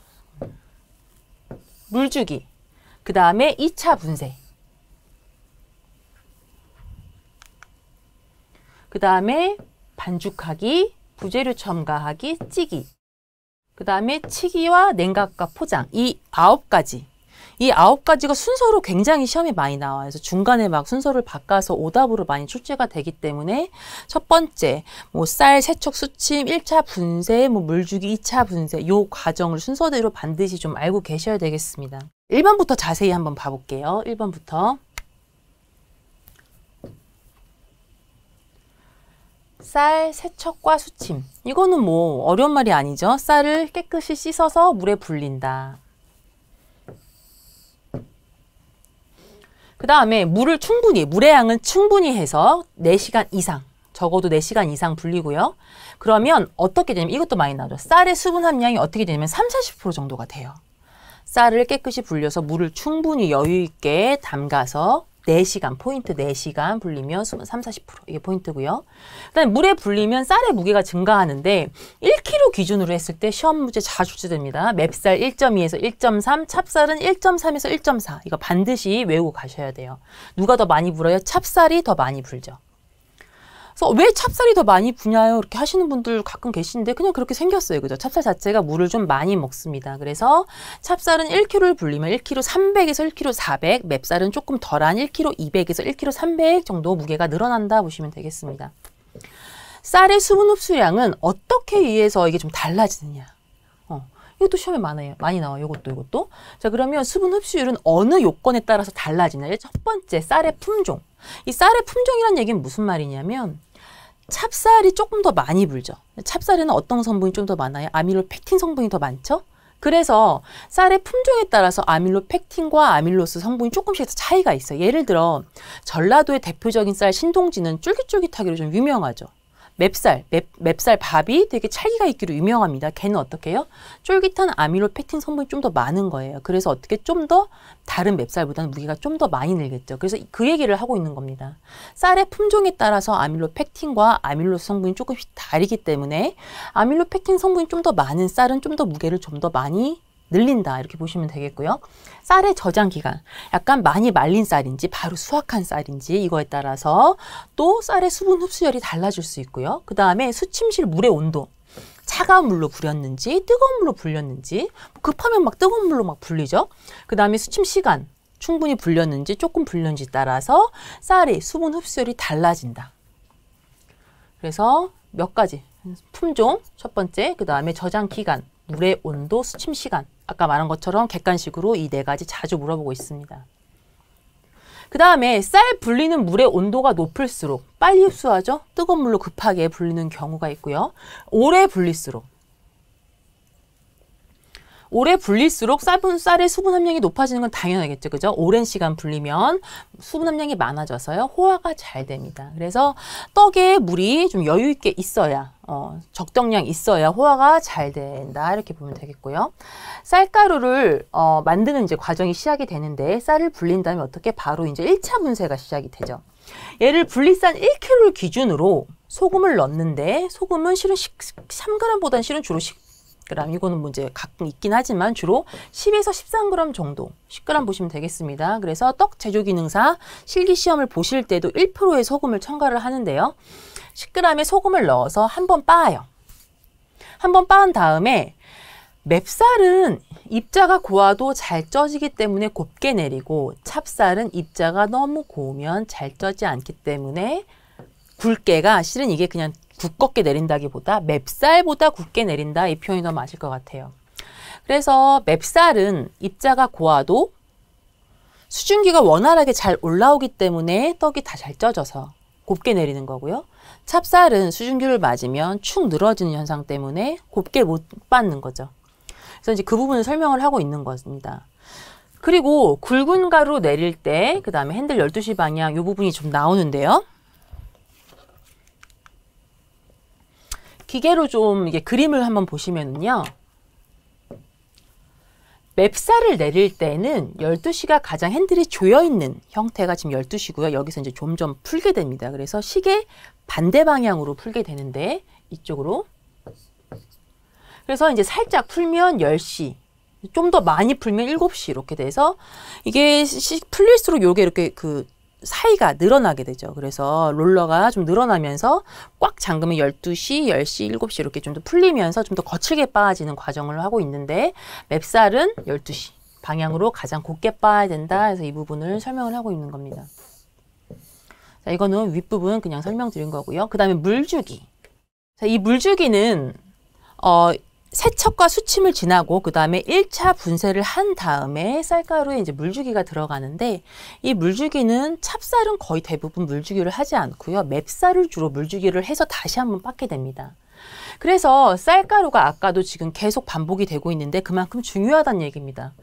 Speaker 1: 물주기, 그 다음에 2차 분쇄, 그 다음에 반죽하기, 부재료 첨가하기, 찌기, 그 다음에 치기와 냉각과 포장, 이 9가지. 이 9가지가 순서로 굉장히 시험에 많이 나와요. 그래서 중간에 막 순서를 바꿔서 오답으로 많이 출제가 되기 때문에 첫 번째, 뭐 쌀 세척 수침 1차 분쇄, 뭐 물주기 2차 분쇄, 요 과정을 순서대로 반드시 좀 알고 계셔야 되겠습니다. 1번부터 자세히 한번 봐볼게요. 1번부터. 쌀 세척과 수침. 이거는 뭐 어려운 말이 아니죠. 쌀을 깨끗이 씻어서 물에 불린다. 그 다음에 물의 양은 충분히 해서 4시간 이상, 적어도 4시간 이상 불리고요. 그러면 어떻게 되냐면 이것도 많이 나오죠. 쌀의 수분 함량이 어떻게 되냐면 30~40% 정도가 돼요. 쌀을 깨끗이 불려서 물을 충분히 여유 있게 담가서 4시간, 포인트 4시간 불리면 수분 30~40% 이게 포인트고요. 그다음에 물에 불리면 쌀의 무게가 증가하는데 1kg 기준으로 했을 때 시험 문제 자주 출제됩니다. 맵쌀 1.2에서 1.3, 찹쌀은 1.3에서 1.4 이거 반드시 외우고 가셔야 돼요. 누가 더 많이 불어요? 찹쌀이 더 많이 불죠. 그래서 왜 찹쌀이 더 많이 부냐요? 이렇게 하시는 분들 가끔 계시는데 그냥 그렇게 생겼어요. 그죠? 찹쌀 자체가 물을 좀 많이 먹습니다. 그래서 찹쌀은 1kg를 불리면 1kg 300에서 1kg 400, 맵쌀은 조금 덜한 1kg 200에서 1kg 300 정도 무게가 늘어난다 보시면 되겠습니다. 쌀의 수분 흡수량은 어떻게 의해서 이게 좀 달라지느냐? 이것도 시험에 많이 나와요. 이것도. 자, 그러면 수분 흡수율은 어느 요건에 따라서 달라지나요? 첫 번째, 쌀의 품종. 이 쌀의 품종이란 얘기는 무슨 말이냐면 찹쌀이 조금 더 많이 불죠. 찹쌀에는 어떤 성분이 좀 더 많아요? 아밀로펙틴 성분이 더 많죠? 그래서 쌀의 품종에 따라서 아밀로펙틴과 아밀로스 성분이 조금씩 차이가 있어요. 예를 들어 전라도의 대표적인 쌀 신동지는 쫄깃쫄깃하기로 좀 유명하죠. 맵쌀 밥이 되게 찰기가 있기로 유명합니다. 걔는 어떻게 해요? 쫄깃한 아밀로펙틴 성분이 좀 더 많은 거예요. 그래서 어떻게 좀 더 다른 맵쌀보다는 무게가 좀 더 많이 늘겠죠. 그래서 그 얘기를 하고 있는 겁니다. 쌀의 품종에 따라서 아밀로펙틴과 아밀로스 성분이 조금씩 다르기 때문에 아밀로펙틴 성분이 좀 더 많은 쌀은 좀 더 무게를 좀 더 많이 늘린다 이렇게 보시면 되겠고요. 쌀의 저장 기간, 약간 많이 말린 쌀인지 바로 수확한 쌀인지 이거에 따라서 또 쌀의 수분 흡수율이 달라질 수 있고요. 그 다음에 수침실 물의 온도, 차가운 물로 불렸는지 뜨거운 물로 불렸는지, 급하면 막 뜨거운 물로 막 불리죠. 그 다음에 수침 시간, 충분히 불렸는지 조금 불렸는지 따라서 쌀의 수분 흡수율이 달라진다. 그래서 몇 가지, 품종 첫 번째, 그 다음에 저장 기간, 물의 온도, 수침 시간, 아까 말한 것처럼 객관식으로 이 네 가지 자주 물어보고 있습니다. 그 다음에 쌀 불리는 물의 온도가 높을수록 빨리 흡수하죠. 뜨거운 물로 급하게 불리는 경우가 있고요. 오래 불릴수록 쌀의 수분 함량이 높아지는 건 당연하겠죠. 그죠? 오랜 시간 불리면 수분 함량이 많아져서요. 호화가 잘 됩니다. 그래서 떡에 물이 좀 여유 있게 있어야, 적정량 있어야 호화가 잘 된다. 이렇게 보면 되겠고요. 쌀가루를 만드는 이제 과정이 시작이 되는데 쌀을 불린 다음에 어떻게 바로 이제 1차 분쇄가 시작이 되죠. 얘를 분리쌀 1kg를 기준으로 소금을 넣는데 소금은 실은 3g보다는 실은 주로 10g, 이거는 뭐 이제 가끔 있긴 하지만 주로 10에서 13g 정도, 10g 보시면 되겠습니다. 그래서 떡 제조기능사 실기시험을 보실 때도 1%의 소금을 첨가를 하는데요. 10g의 소금을 넣어서 한번 빻아요. 한번 빻은 다음에 맵쌀은 입자가 고와도 잘 쪄지기 때문에 곱게 내리고 찹쌀은 입자가 너무 고우면 잘 쪄지 않기 때문에 굵게가 실은 이게 그냥 두껍게 내린다기보다 맵쌀보다 굵게 내린다 이 표현이 더 맞을 것 같아요. 그래서 맵쌀은 입자가 고와도 수증기가 원활하게 잘 올라오기 때문에 떡이 다 잘 쪄져서 곱게 내리는 거고요. 찹쌀은 수증기를 맞으면 축 늘어지는 현상 때문에 곱게 못 빻는 거죠. 그래서 이제 그 부분을 설명을 하고 있는 것입니다. 그리고 굵은 가루 내릴 때 그 다음에 핸들 12시 방향 이 부분이 좀 나오는데요. 기계로 좀 이게 그림을 한번 보시면은요. 맵쌀을 내릴 때는 12시가 가장 핸들이 조여있는 형태가 지금 12시고요. 여기서 이제 점점 풀게 됩니다. 그래서 시계 반대 방향으로 풀게 되는데 이쪽으로. 그래서 이제 살짝 풀면 10시, 좀 더 많이 풀면 7시 이렇게 돼서 이게 풀릴수록 요게 이렇게 그 사이가 늘어나게 되죠. 그래서 롤러가 좀 늘어나면서 꽉 잠그면 12시, 10시, 7시 이렇게 좀 더 풀리면서 좀 더 거칠게 빻아지는 과정을 하고 있는데 맵쌀은 12시 방향으로 가장 곱게 빻아야 된다 해서 이 부분을 설명을 하고 있는 겁니다. 자, 이거는 윗부분 그냥 설명드린 거고요. 그 다음에 물주기. 자, 이 물주기는 세척과 수침을 지나고 그 다음에 1차 분쇄를 한 다음에 쌀가루에 이제 물주기가 들어가는데 이 물주기는 찹쌀은 거의 대부분 물주기를 하지 않고요. 맵쌀을 주로 물주기를 해서 다시 한번 빻게 됩니다. 그래서 쌀가루가 아까도 지금 계속 반복이 되고 있는데 그만큼 중요하다는 얘기입니다.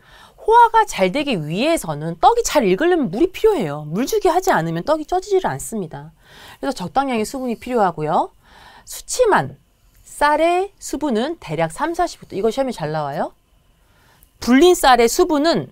Speaker 1: 호화가 잘 되기 위해서는 떡이 잘 익으려면 물이 필요해요. 물주기 하지 않으면 떡이 쪄지지를 않습니다. 그래서 적당량의 수분이 필요하고요. 수침한 쌀의 수분은 대략 30~40%. 이거 시험에 잘 나와요. 불린 쌀의 수분은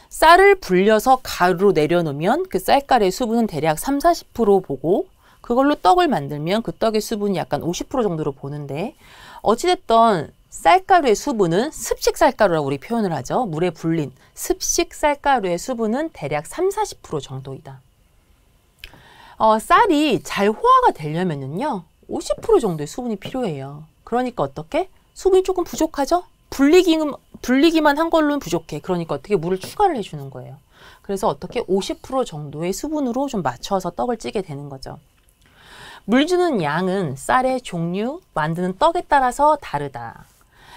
Speaker 1: 쌀을 불려서 가루로 내려놓으면 그 쌀가루의 수분은 대략 30~40% 보고 그걸로 떡을 만들면 그 떡의 수분이 약간 50% 정도로 보는데 어찌됐든 쌀가루의 수분은 습식 쌀가루라고 우리 표현을 하죠. 물에 불린 습식 쌀가루의 수분은 대략 30~40% 정도이다. 쌀이 잘 호화가 되려면은요. 50% 정도의 수분이 필요해요. 그러니까 어떻게? 수분이 조금 부족하죠? 불리기만 한 걸로는 부족해. 그러니까 어떻게 물을 추가를 해주는 거예요. 그래서 어떻게 50% 정도의 수분으로 좀 맞춰서 떡을 찌게 되는 거죠. 물 주는 양은 쌀의 종류, 만드는 떡에 따라서 다르다.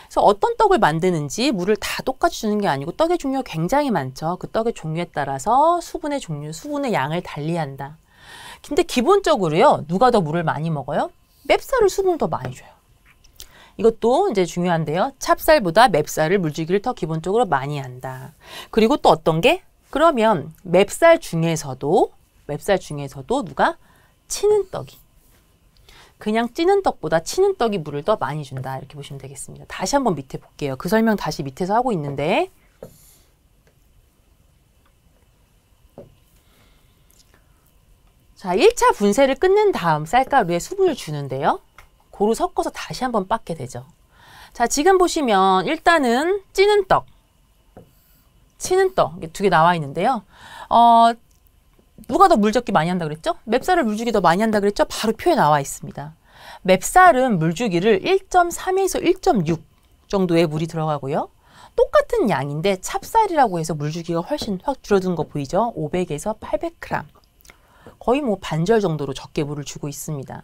Speaker 1: 그래서 어떤 떡을 만드는지 물을 다 똑같이 주는 게 아니고 떡의 종류가 굉장히 많죠. 그 떡의 종류에 따라서 수분의 종류, 수분의 양을 달리한다. 근데 기본적으로요. 누가 더 물을 많이 먹어요? 맵쌀을 수분을 더 많이 줘요. 이것도 이제 중요한데요. 찹쌀보다 맵쌀을 물주기를 더 기본적으로 많이 한다. 그리고 또 어떤 게? 그러면 맵쌀 중에서도 누가? 치는 떡이. 그냥 찌는 떡보다 치는 떡이 물을 더 많이 준다. 이렇게 보시면 되겠습니다. 다시 한번 밑에 볼게요. 그 설명 다시 밑에서 하고 있는데 자, 1차 분쇄를 끝낸 다음 쌀가루에 수분을 주는데요. 고루 섞어서 다시 한번 빻게 되죠. 자, 지금 보시면 일단은 찌는 떡, 치는 떡 두 개 나와 있는데요. 누가 더 물젓기 많이 한다 그랬죠? 맵쌀을 물주기 더 많이 한다 그랬죠? 바로 표에 나와 있습니다. 맵쌀은 물주기를 1.3에서 1.6 정도의 물이 들어가고요. 똑같은 양인데 찹쌀이라고 해서 물주기가 훨씬 확 줄어든 거 보이죠? 500에서 800g. 거의 뭐 반절 정도로 적게 물을 주고 있습니다.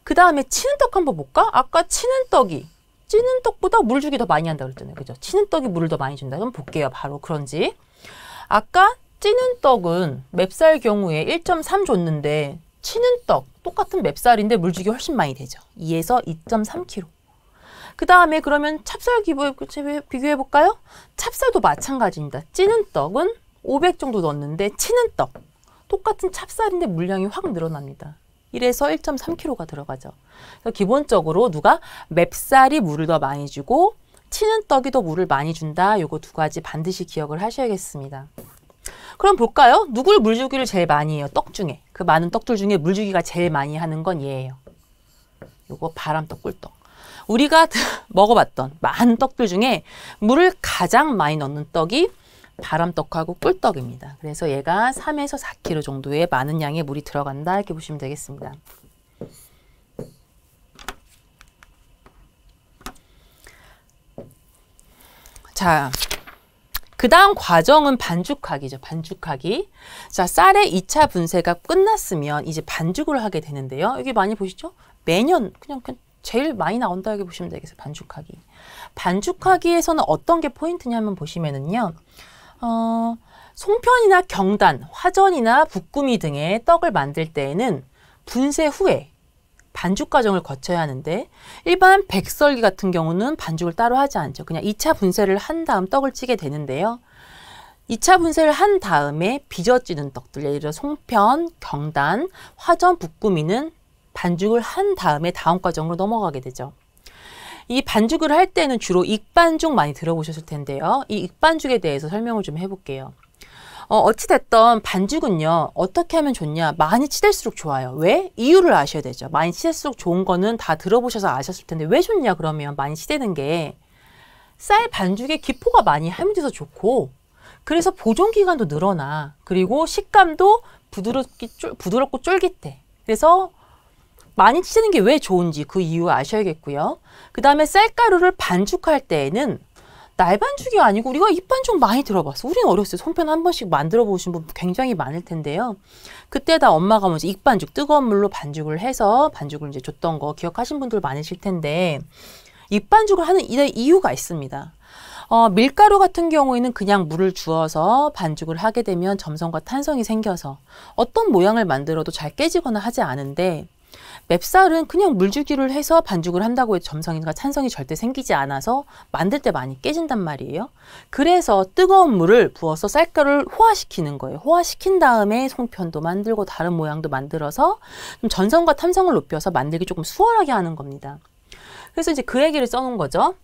Speaker 1: 그 다음에 치는 떡 한번 볼까? 아까 치는 떡이 찌는 떡보다 물 주기 더 많이 한다 그랬잖아요. 그죠? 치는 떡이 물을 더 많이 준다. 그럼 볼게요. 바로 그런지. 아까 찌는 떡은 맵쌀 경우에 1.3 줬는데 치는 떡 똑같은 맵쌀인데 물주기 훨씬 많이 되죠. 2에서 2.3kg. 그 다음에 그러면 찹쌀 비교해 볼까요? 찹쌀도 마찬가지입니다. 찌는 떡은 500 정도 넣었는데 치는 떡 똑같은 찹쌀인데 물량이 확 늘어납니다. 1에서 1.3kg가 들어가죠. 그래서 기본적으로 누가 맵쌀이 물을 더 많이 주고 치는 떡이 더 물을 많이 준다. 요거 두 가지 반드시 기억을 하셔야겠습니다. 그럼 볼까요? 누굴 물주기를 제일 많이 해요? 떡 중에. 그 많은 떡들 중에 물주기가 제일 많이 하는 건 얘예요. 요거 바람떡, 꿀떡. 우리가 먹어봤던 많은 떡들 중에 물을 가장 많이 넣는 떡이 바람떡하고 꿀떡입니다. 그래서 얘가 3에서 4kg 정도의 많은 양의 물이 들어간다. 이렇게 보시면 되겠습니다. 자, 그 다음 과정은 반죽하기죠. 반죽하기. 자, 쌀의 2차 분쇄가 끝났으면 이제 반죽을 하게 되는데요. 여기 많이 보시죠? 매년 그냥 제일 많이 나온다. 이렇게 보시면 되겠어요. 반죽하기. 반죽하기에서는 어떤 게 포인트냐면 보시면은요. 송편이나 경단, 화전이나 붓구미 등의 떡을 만들 때에는 분쇄 후에 반죽 과정을 거쳐야 하는데 일반 백설기 같은 경우는 반죽을 따로 하지 않죠. 그냥 2차 분쇄를 한 다음 떡을 찌게 되는데요. 2차 분쇄를 한 다음에 빚어지는 떡들, 예를 들어 송편, 경단, 화전, 붓구미는 반죽을 한 다음에 다음 과정으로 넘어가게 되죠. 이 반죽을 할 때는 주로 익반죽 많이 들어보셨을 텐데요. 이 익반죽에 대해서 설명을 좀 해볼게요. 어찌됐든 반죽은요. 어떻게 하면 좋냐. 많이 치댈수록 좋아요. 왜? 이유를 아셔야 되죠. 많이 치댈수록 좋은 거는 다 들어보셔서 아셨을 텐데 왜 좋냐 그러면 많이 치대는 게 쌀 반죽에 기포가 많이 함유돼서 좋고 그래서 보존기간도 늘어나. 그리고 식감도 부드럽고 쫄깃해. 그래서 많이 치대는 게 왜 좋은지 그 이유 아셔야겠고요. 그 다음에 쌀가루를 반죽할 때에는 날반죽이 아니고 우리가 입반죽 많이 들어봤어. 우리는 어렸을 때 송편 한 번씩 만들어 보신 분 굉장히 많을 텐데요. 그때 다 엄마가 먼저 익반죽 뜨거운 물로 반죽을 해서 반죽을 이제 줬던 거 기억하신 분들 많으실 텐데 입반죽을 하는 이유가 있습니다. 밀가루 같은 경우에는 그냥 물을 주어서 반죽을 하게 되면 점성과 탄성이 생겨서 어떤 모양을 만들어도 잘 깨지거나 하지 않은데 맵쌀은 그냥 물주기를 해서 반죽을 한다고 해서 점성이나 탄성이 절대 생기지 않아서 만들 때 많이 깨진단 말이에요. 그래서 뜨거운 물을 부어서 쌀가루를 호화시키는 거예요. 호화시킨 다음에 송편도 만들고 다른 모양도 만들어서 좀 전성과 탄성을 높여서 만들기 조금 수월하게 하는 겁니다. 그래서 이제 그 얘기를 써놓은 거죠.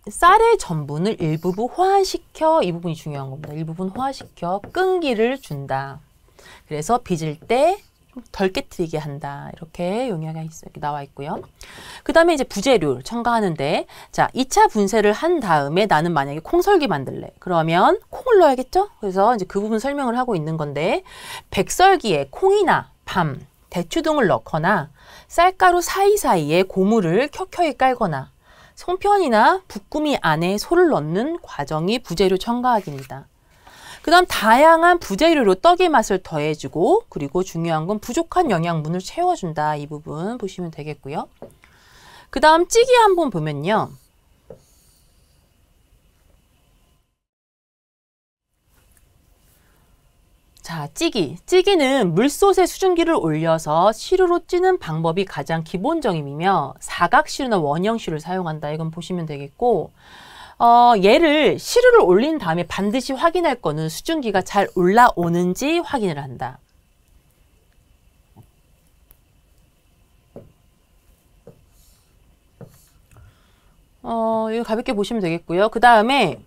Speaker 1: 쌀의 전분을 일부분 호화시켜, 이 부분이 중요한 겁니다. 일부분 호화시켜 끈기를 준다. 그래서 빚을 때 덜 깨트리게 한다. 이렇게 용어가 이렇게 나와 있고요. 그 다음에 이제 부재료를 첨가하는데, 자, 2차 분쇄를 한 다음에 나는 만약에 콩설기 만들래. 그러면 콩을 넣어야겠죠? 그래서 이제 그 부분 설명을 하고 있는 건데, 백설기에 콩이나 밤, 대추 등을 넣거나 쌀가루 사이사이에 고무를 켜켜이 깔거나 송편이나 붓구미 안에 소를 넣는 과정이 부재료 첨가하기입니다. 그 다음 다양한 부재료로 떡의 맛을 더해주고 그리고 중요한 건 부족한 영양분을 채워준다. 이 부분 보시면 되겠고요. 그 다음 찌개 한번 보면요. 자, 찌기. 찌기는 물솥에 수증기를 올려서 시루로 찌는 방법이 가장 기본적이며 사각시루나 원형시루를 사용한다. 이건 보시면 되겠고, 얘를 시루를 올린 다음에 반드시 확인할 거는 수증기가 잘 올라오는지 확인을 한다. 이거 가볍게 보시면 되겠고요. 그 다음에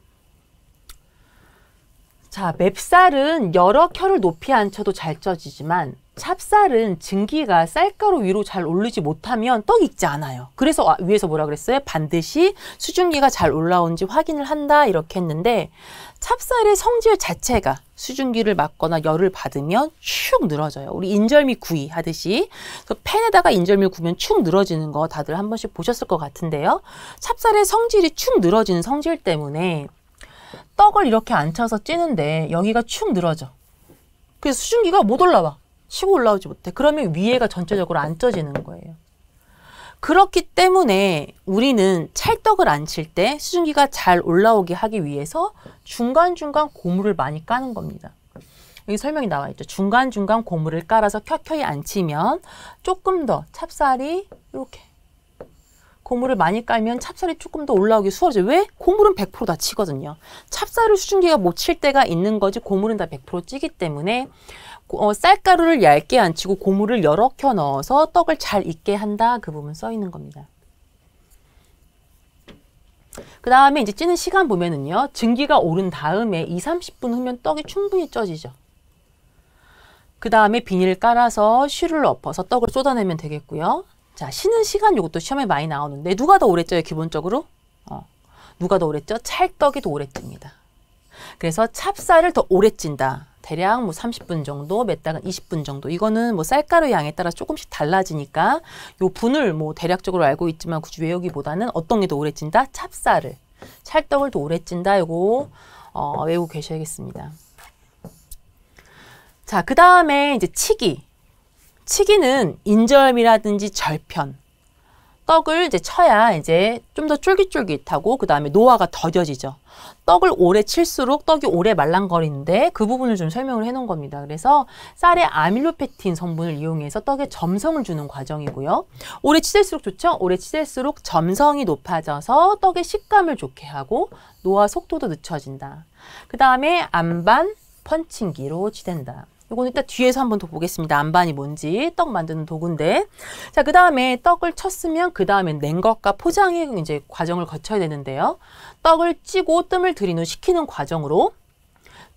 Speaker 1: 자, 맵쌀은 여러 켜를 높이 앉혀도 잘 쪄지지만 찹쌀은 증기가 쌀가루 위로 잘 오르지 못하면 떡이 익지 않아요. 그래서 위에서 뭐라 그랬어요? 반드시 수증기가 잘 올라오는지 확인을 한다 이렇게 했는데 찹쌀의 성질 자체가 수증기를 맞거나 열을 받으면 축 늘어져요. 우리 인절미 구이 하듯이 그래서 팬에다가 인절미 구우면 축 늘어지는 거 다들 한 번씩 보셨을 것 같은데요. 찹쌀의 성질이 축 늘어지는 성질 때문에 떡을 이렇게 앉혀서 찌는데 여기가 축 늘어져. 그래서 수증기가 못 올라와. 치고 올라오지 못해. 그러면 위에가 전체적으로 안 쪄지는 거예요. 그렇기 때문에 우리는 찰떡을 앉힐 때 수증기가 잘 올라오게 하기 위해서 중간중간 고무를 많이 까는 겁니다. 여기 설명이 나와 있죠. 중간중간 고무를 깔아서 켜켜이 앉히면 조금 더 찹쌀이 이렇게 고무를 많이 깔면 찹쌀이 조금 더 올라오기 수월해져요. 왜? 고물은 100% 다 치거든요. 찹쌀을 수증기가 못 칠 때가 있는 거지 고물은 다 100% 찌기 때문에 쌀가루를 얇게 안 치고 고물을 여러 켜 넣어서 떡을 잘 익게 한다. 그 부분 써 있는 겁니다. 그 다음에 이제 찌는 시간 보면은요. 증기가 오른 다음에 20-30분 후면 떡이 충분히 쪄지죠. 그 다음에 비닐을 깔아서 쉬를 엎어서 떡을 쏟아내면 되겠고요. 자, 쉬는 시간 이것도 시험에 많이 나오는데 누가 더 오래 쪄요? 기본적으로? 누가 더 오래 쪄? 찰떡이 더 오래 찝니다. 그래서 찹쌀을 더 오래 찐다. 대략 뭐 30분 정도, 몇 달은 20분 정도. 이거는 뭐 쌀가루 양에 따라 조금씩 달라지니까 요 분을 뭐 대략적으로 알고 있지만 굳이 외우기보다는 어떤 게 더 오래 찐다? 찹쌀을. 찰떡을 더 오래 찐다. 이거 외우고 계셔야겠습니다. 자, 그 다음에 이제 치기. 치기는 인절미라든지 절편. 떡을 이제 쳐야 이제 좀 더 쫄깃쫄깃하고 그 다음에 노화가 더뎌지죠. 떡을 오래 칠수록 떡이 오래 말랑거리는데 그 부분을 좀 설명을 해 놓은 겁니다. 그래서 쌀의 아밀로펙틴 성분을 이용해서 떡에 점성을 주는 과정이고요. 오래 치댈수록 좋죠? 오래 치댈수록 점성이 높아져서 떡의 식감을 좋게 하고 노화 속도도 늦춰진다. 그 다음에 안반 펀칭기로 치댄다. 이건 이따 뒤에서 한번 더 보겠습니다. 안반이 뭔지. 떡 만드는 도구인데. 자, 그 다음에 떡을 쳤으면 그 다음엔 냉각과 포장의 이제 과정을 거쳐야 되는데요. 떡을 찌고 뜸을 들인 후 식히는 과정으로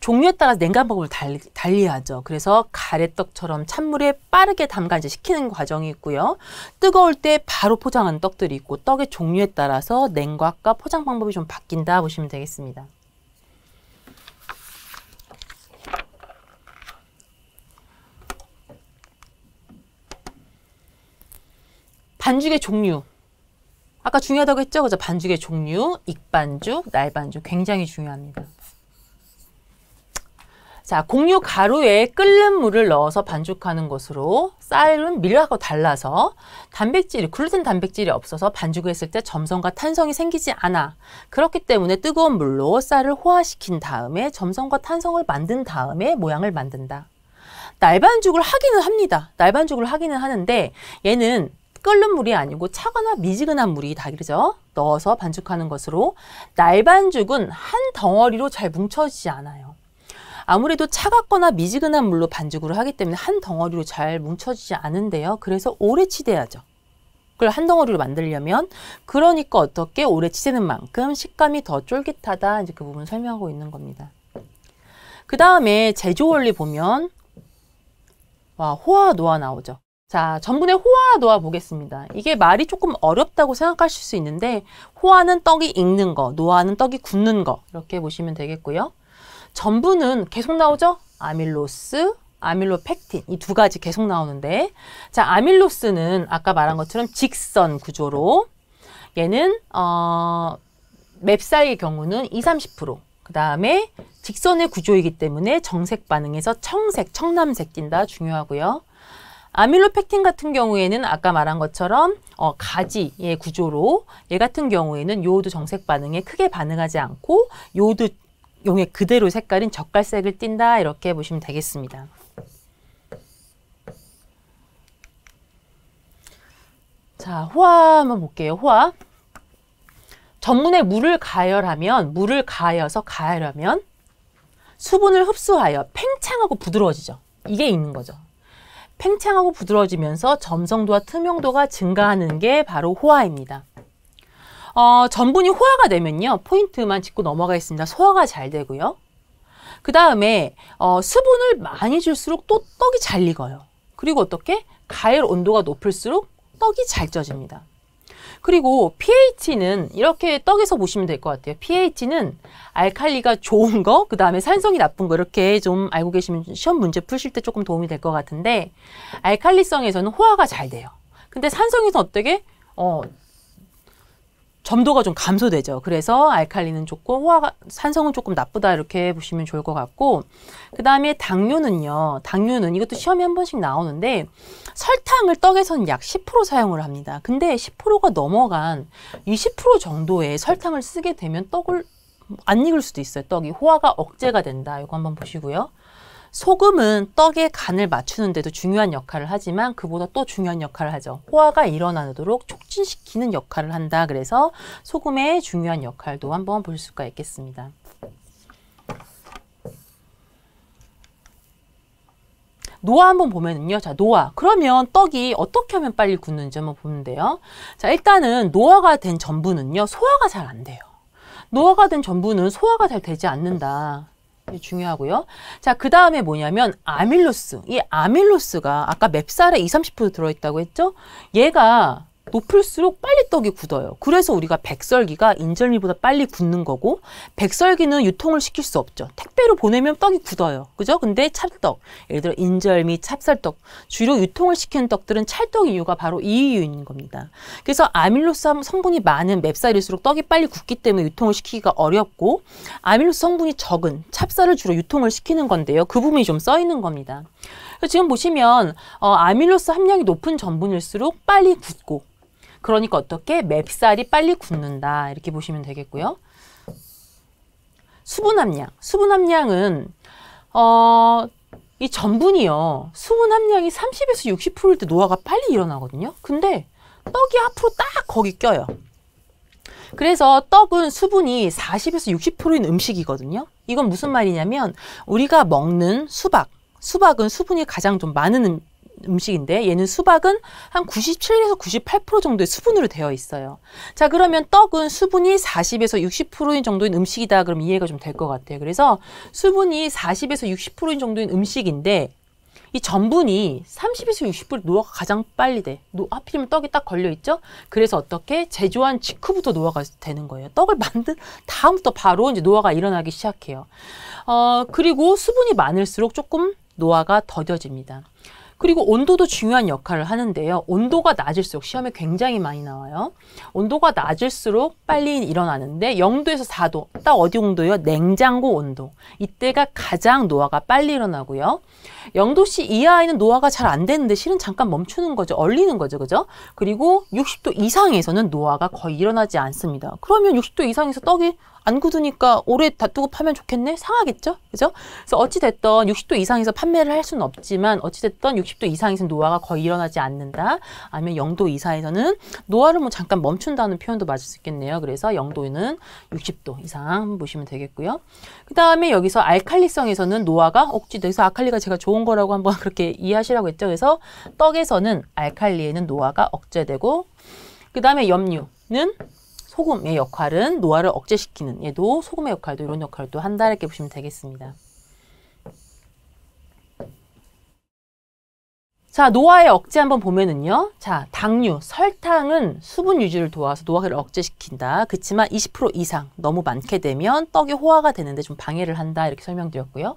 Speaker 1: 종류에 따라 냉각 방법을 달리하죠. 그래서 가래떡처럼 찬물에 빠르게 담가 이제 식히는 과정이 있고요. 뜨거울 때 바로 포장하는 떡들이 있고 떡의 종류에 따라서 냉각과 포장 방법이 좀 바뀐다 보시면 되겠습니다. 반죽의 종류. 아까 중요하다고 했죠? 그죠? 반죽의 종류, 익반죽, 날반죽 굉장히 중요합니다. 자, 곡류 가루에 끓는 물을 넣어서 반죽하는 것으로 쌀은 밀하고 달라서 글루텐 단백질이 없어서 반죽을 했을 때 점성과 탄성이 생기지 않아. 그렇기 때문에 뜨거운 물로 쌀을 호화시킨 다음에 점성과 탄성을 만든 다음에 모양을 만든다. 날반죽을 하기는 합니다. 날반죽을 하기는 하는데 얘는 끓는 물이 아니고 차거나 미지근한 물이 다 그러죠. 넣어서 반죽하는 것으로 날반죽은 한 덩어리로 잘 뭉쳐지지 않아요. 아무래도 차갑거나 미지근한 물로 반죽을 하기 때문에 한 덩어리로 잘 뭉쳐지지 않은데요. 그래서 오래 치대야죠. 그걸 한 덩어리로 만들려면 그러니까 어떻게 오래 치대는 만큼 식감이 더 쫄깃하다. 이제 그 부분 설명하고 있는 겁니다. 그 다음에 제조 원리 보면 호화 노화 나오죠. 자, 전분의 호화 노화 보겠습니다. 이게 말이 조금 어렵다고 생각하실 수 있는데 호화는 떡이 익는 거, 노화는 떡이 굳는 거 이렇게 보시면 되겠고요. 전분은 계속 나오죠? 아밀로스, 아밀로펙틴 이 두 가지 계속 나오는데 자, 아밀로스는 아까 말한 것처럼 직선 구조로 얘는 맵쌀의 경우는 20-30%, 그 다음에 직선의 구조이기 때문에 정색 반응에서 청색, 청남색 띈다 중요하고요. 아밀로펙틴 같은 경우에는 아까 말한 것처럼 가지의 구조로 얘 같은 경우에는 요오드 정색 반응에 크게 반응하지 않고 요오드 용의 그대로 색깔인 젓갈색을 띈다 이렇게 보시면 되겠습니다. 자, 호화 한번 볼게요. 호화. 전분에 물을 가여서 가열하면 수분을 흡수하여 팽창하고 부드러워지죠. 이게 있는 거죠. 팽창하고 부드러워지면서 점성도와 투명도가 증가하는 게 바로 호화입니다. 전분이 호화가 되면요. 포인트만 짚고 넘어가겠습니다. 소화가 잘 되고요. 그 다음에 수분을 많이 줄수록 또 떡이 잘 익어요. 그리고 어떻게? 가열 온도가 높을수록 떡이 잘 쪄집니다. 그리고 pH는 이렇게 떡에서 보시면 될 것 같아요. pH는 알칼리가 좋은 거, 그 다음에 산성이 나쁜 거 이렇게 좀 알고 계시면 시험 문제 푸실 때 조금 도움이 될 것 같은데 알칼리성에서는 호화가 잘 돼요. 근데 산성에서는 어떻게? 점도가 좀 감소되죠. 그래서 알칼리는 좋고 산성은 조금 나쁘다 이렇게 보시면 좋을 것 같고 그 다음에 당류는요. 당류는 이것도 시험에 한 번씩 나오는데 설탕을 떡에서는 약 10% 사용을 합니다. 근데 10%가 넘어간 20% 정도의 설탕을 쓰게 되면 떡을 안 익을 수도 있어요. 떡이 호화가 억제가 된다. 이거 한번 보시고요. 소금은 떡의 간을 맞추는 데도 중요한 역할을 하지만 그보다 또 중요한 역할을 하죠. 호화가 일어나도록 촉진시키는 역할을 한다. 그래서 소금의 중요한 역할도 한번 볼 수가 있겠습니다. 노화 한번 보면은요. 자, 노화. 그러면 떡이 어떻게 하면 빨리 굳는지 한번 보면 돼요. 자, 일단은 노화가 된 전분은요. 소화가 잘 안 돼요. 노화가 된 전분은 소화가 잘 되지 않는다. 중요하고요. 자, 그 다음에 뭐냐면 아밀로스. 이 아밀로스가 아까 맵쌀에 20-30% 들어있다고 했죠? 얘가 높을수록 빨리 떡이 굳어요. 그래서 우리가 백설기가 인절미보다 빨리 굳는 거고 백설기는 유통을 시킬 수 없죠. 택배로 보내면 떡이 굳어요. 그죠? 근데 찰떡, 예를 들어 인절미, 찹쌀떡 주로 유통을 시키는 떡들은 찰떡 이유가 바로 이 이유인 겁니다. 그래서 아밀로스 성분이 많은 맵쌀일수록 떡이 빨리 굳기 때문에 유통을 시키기가 어렵고 아밀로스 성분이 적은 찹쌀을 주로 유통을 시키는 건데요. 그 부분이 좀 써 있는 겁니다. 지금 보시면 아밀로스 함량이 높은 전분일수록 빨리 굳고 그러니까 어떻게? 맵쌀이 빨리 굳는다. 이렇게 보시면 되겠고요. 수분 함량. 수분 함량은 이 전분이요. 수분 함량이 30에서 60%일 때 노화가 빨리 일어나거든요. 근데 떡이 앞으로 딱 거기 껴요. 그래서 떡은 수분이 40에서 60%인 음식이거든요. 이건 무슨 말이냐면 우리가 먹는 수박은 수분이 가장 좀 많은 음식인데 얘는 수박은 한 97에서 98% 정도의 수분으로 되어 있어요. 자, 그러면 떡은 수분이 40에서 60%인 정도인 음식이다. 그럼 이해가 좀 될 것 같아요. 그래서 수분이 40에서 60%인 정도인 음식인데 이 전분이 30에서 60% 노화가 가장 빨리 돼. 하필이면 떡이 딱 걸려있죠? 그래서 어떻게? 제조한 직후부터 노화가 되는 거예요. 떡을 만든 다음부터 바로 이제 노화가 일어나기 시작해요. 그리고 수분이 많을수록 조금 노화가 더뎌집니다. 그리고 온도도 중요한 역할을 하는데요. 온도가 낮을수록 시험에 굉장히 많이 나와요. 온도가 낮을수록 빨리 일어나는데 0도에서 4도, 딱 어디 온도요? 냉장고 온도. 이때가 가장 노화가 빨리 일어나고요. 0도씨 이하에는 노화가 잘 안 되는데 실은 잠깐 멈추는 거죠. 얼리는 거죠. 그죠? 그리고 60도 이상에서는 노화가 거의 일어나지 않습니다. 그러면 60도 이상에서 떡이 안 굳으니까 오래 놔두고 파면 좋겠네? 상하겠죠? 그죠? 그래서 어찌됐든 60도 이상에서 판매를 할 수는 없지만 어찌됐든 60도 이상에서는 노화가 거의 일어나지 않는다. 아니면 0도 이하에서는 노화를 뭐 잠깐 멈춘다는 표현도 맞을 수 있겠네요. 그래서 0도는 60도 이상 보시면 되겠고요. 그 다음에 여기서 알칼리성에서는 노화가 그래서 알칼리가 제가 좋은 거라고 한번 그렇게 이해하시라고 했죠. 그래서 떡에서는 알칼리에는 노화가 억제되고 그 다음에 염류는 소금의 역할은 노화를 억제시키는 얘도 소금의 역할도 이런 역할도 한다 이렇게 보시면 되겠습니다. 자, 노화의 억제 한번 보면은요. 자, 당류, 설탕은 수분 유지를 도와서 노화를 억제시킨다. 그렇지만 20% 이상 너무 많게 되면 떡이 호화가 되는데 좀 방해를 한다 이렇게 설명드렸고요.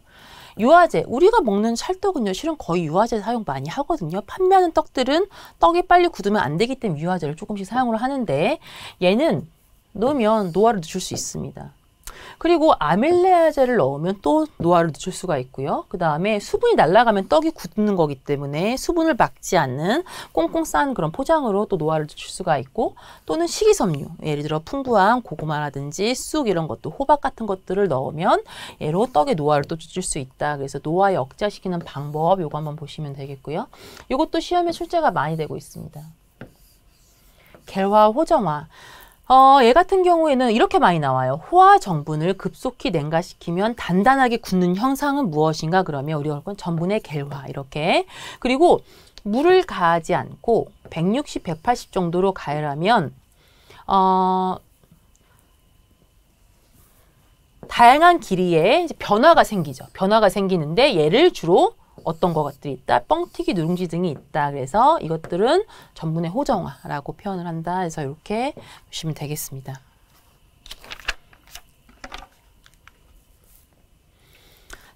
Speaker 1: 유화제, 우리가 먹는 찰떡은요. 실은 거의 유화제 사용 많이 하거든요. 판매하는 떡들은 떡이 빨리 굳으면 안 되기 때문에 유화제를 조금씩 사용을 하는데 얘는 넣으면 노화를 늦출 수 있습니다. 그리고 아밀레아제를 넣으면 또 노화를 늦출 수가 있고요. 그 다음에 수분이 날아가면 떡이 굳는 거기 때문에 수분을 막지 않는 꽁꽁 싼 그런 포장으로 또 노화를 늦출 수가 있고, 또는 식이섬유, 예를 들어 풍부한 고구마라든지 쑥 이런 것도, 호박 같은 것들을 넣으면 얘로 떡의 노화를 또 늦출 수 있다. 그래서 노화 역자시키는 방법, 요거 한번 보시면 되겠고요. 요것도 시험에 출제가 많이 되고 있습니다. 겔화, 호정화. 얘 같은 경우에는 이렇게 많이 나와요. 호화 전분을 급속히 냉각시키면 단단하게 굳는 형상은 무엇인가? 그러면 우리가 볼 건 전분의 겔화, 이렇게. 그리고 물을 가하지 않고 160, 180 정도로 가열하면 다양한 길이의 변화가 생기죠. 변화가 생기는데 얘를 주로 어떤 것들이 있다? 뻥튀기 누룽지 등이 있다. 그래서 이것들은 전분의 호정화라고 표현을 한다. 그래서 이렇게 보시면 되겠습니다.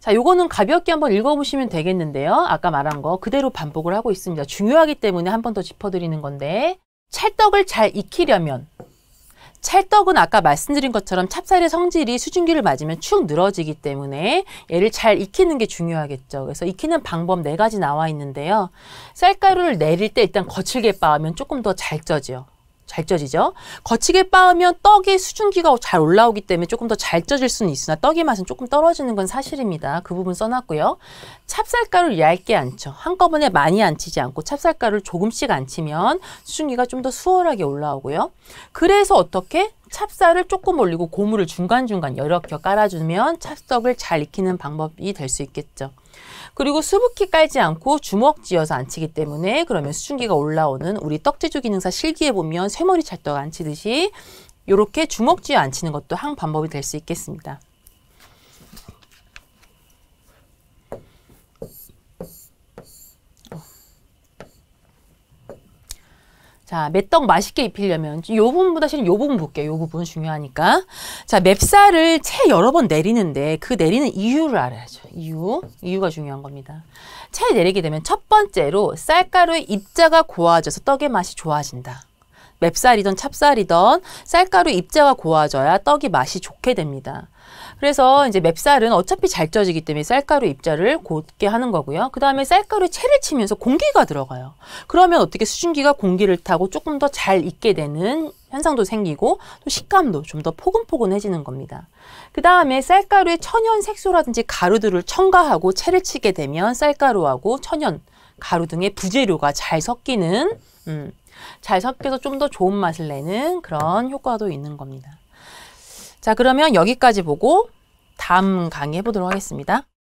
Speaker 1: 자, 요거는 가볍게 한번 읽어보시면 되겠는데요. 아까 말한 거 그대로 반복을 하고 있습니다. 중요하기 때문에 한 번 더 짚어드리는 건데, 찰떡을 잘 익히려면, 찰떡은 아까 말씀드린 것처럼 찹쌀의 성질이 수증기를 맞으면 축 늘어지기 때문에 얘를 잘 익히는 게 중요하겠죠. 그래서 익히는 방법 4가지 나와 있는데요. 쌀가루를 내릴 때 일단 거칠게 빻으면 조금 더 잘 쪄져요. 잘 쪄지죠. 거치게 빻으면 떡의 수증기가 잘 올라오기 때문에 조금 더 잘 쪄질 수는 있으나 떡의 맛은 조금 떨어지는 건 사실입니다. 그 부분 써놨고요. 찹쌀가루를 얇게 안쳐. 한꺼번에 많이 안치지 않고 찹쌀가루를 조금씩 안치면 수증기가 좀 더 수월하게 올라오고요. 그래서 어떻게? 찹쌀을 조금 올리고 고무를 중간중간 이렇게 깔아주면 찹떡을 잘 익히는 방법이 될 수 있겠죠. 그리고 수북히 깔지 않고 주먹쥐어서 안치기 때문에 그러면 수증기가 올라오는, 우리 떡제조 기능사 실기에 보면 쇠머리 찰떡 안치듯이 이렇게 주먹쥐어 안치는 것도 한 방법이 될 수 있겠습니다. 자, 맷떡 맛있게 입히려면 이 부분보다 실은 이 부분 볼게요. 이 부분 중요하니까. 자, 맵쌀을 채 여러 번 내리는데 그 내리는 이유를 알아야죠. 이유가 중요한 겁니다. 채 내리게 되면 첫 번째로 쌀가루의 입자가 고와져서 떡의 맛이 좋아진다. 맵쌀이든 찹쌀이든 쌀가루 입자가 고와져야 떡이 맛이 좋게 됩니다. 그래서 이제 맵쌀은 어차피 잘 쪄지기 때문에 쌀가루 입자를 곧게 하는 거고요. 그 다음에 쌀가루에 채를 치면서 공기가 들어가요. 그러면 어떻게 수증기가 공기를 타고 조금 더 잘 익게 되는 현상도 생기고, 또 식감도 좀 더 포근포근해지는 겁니다. 그 다음에 쌀가루에 천연 색소라든지 가루들을 첨가하고 채를 치게 되면 쌀가루하고 천연, 가루 등의 부재료가 잘 섞이는, 잘 섞여서 좀 더 좋은 맛을 내는 그런 효과도 있는 겁니다. 자, 그러면 여기까지 보고 다음 강의 해보도록 하겠습니다.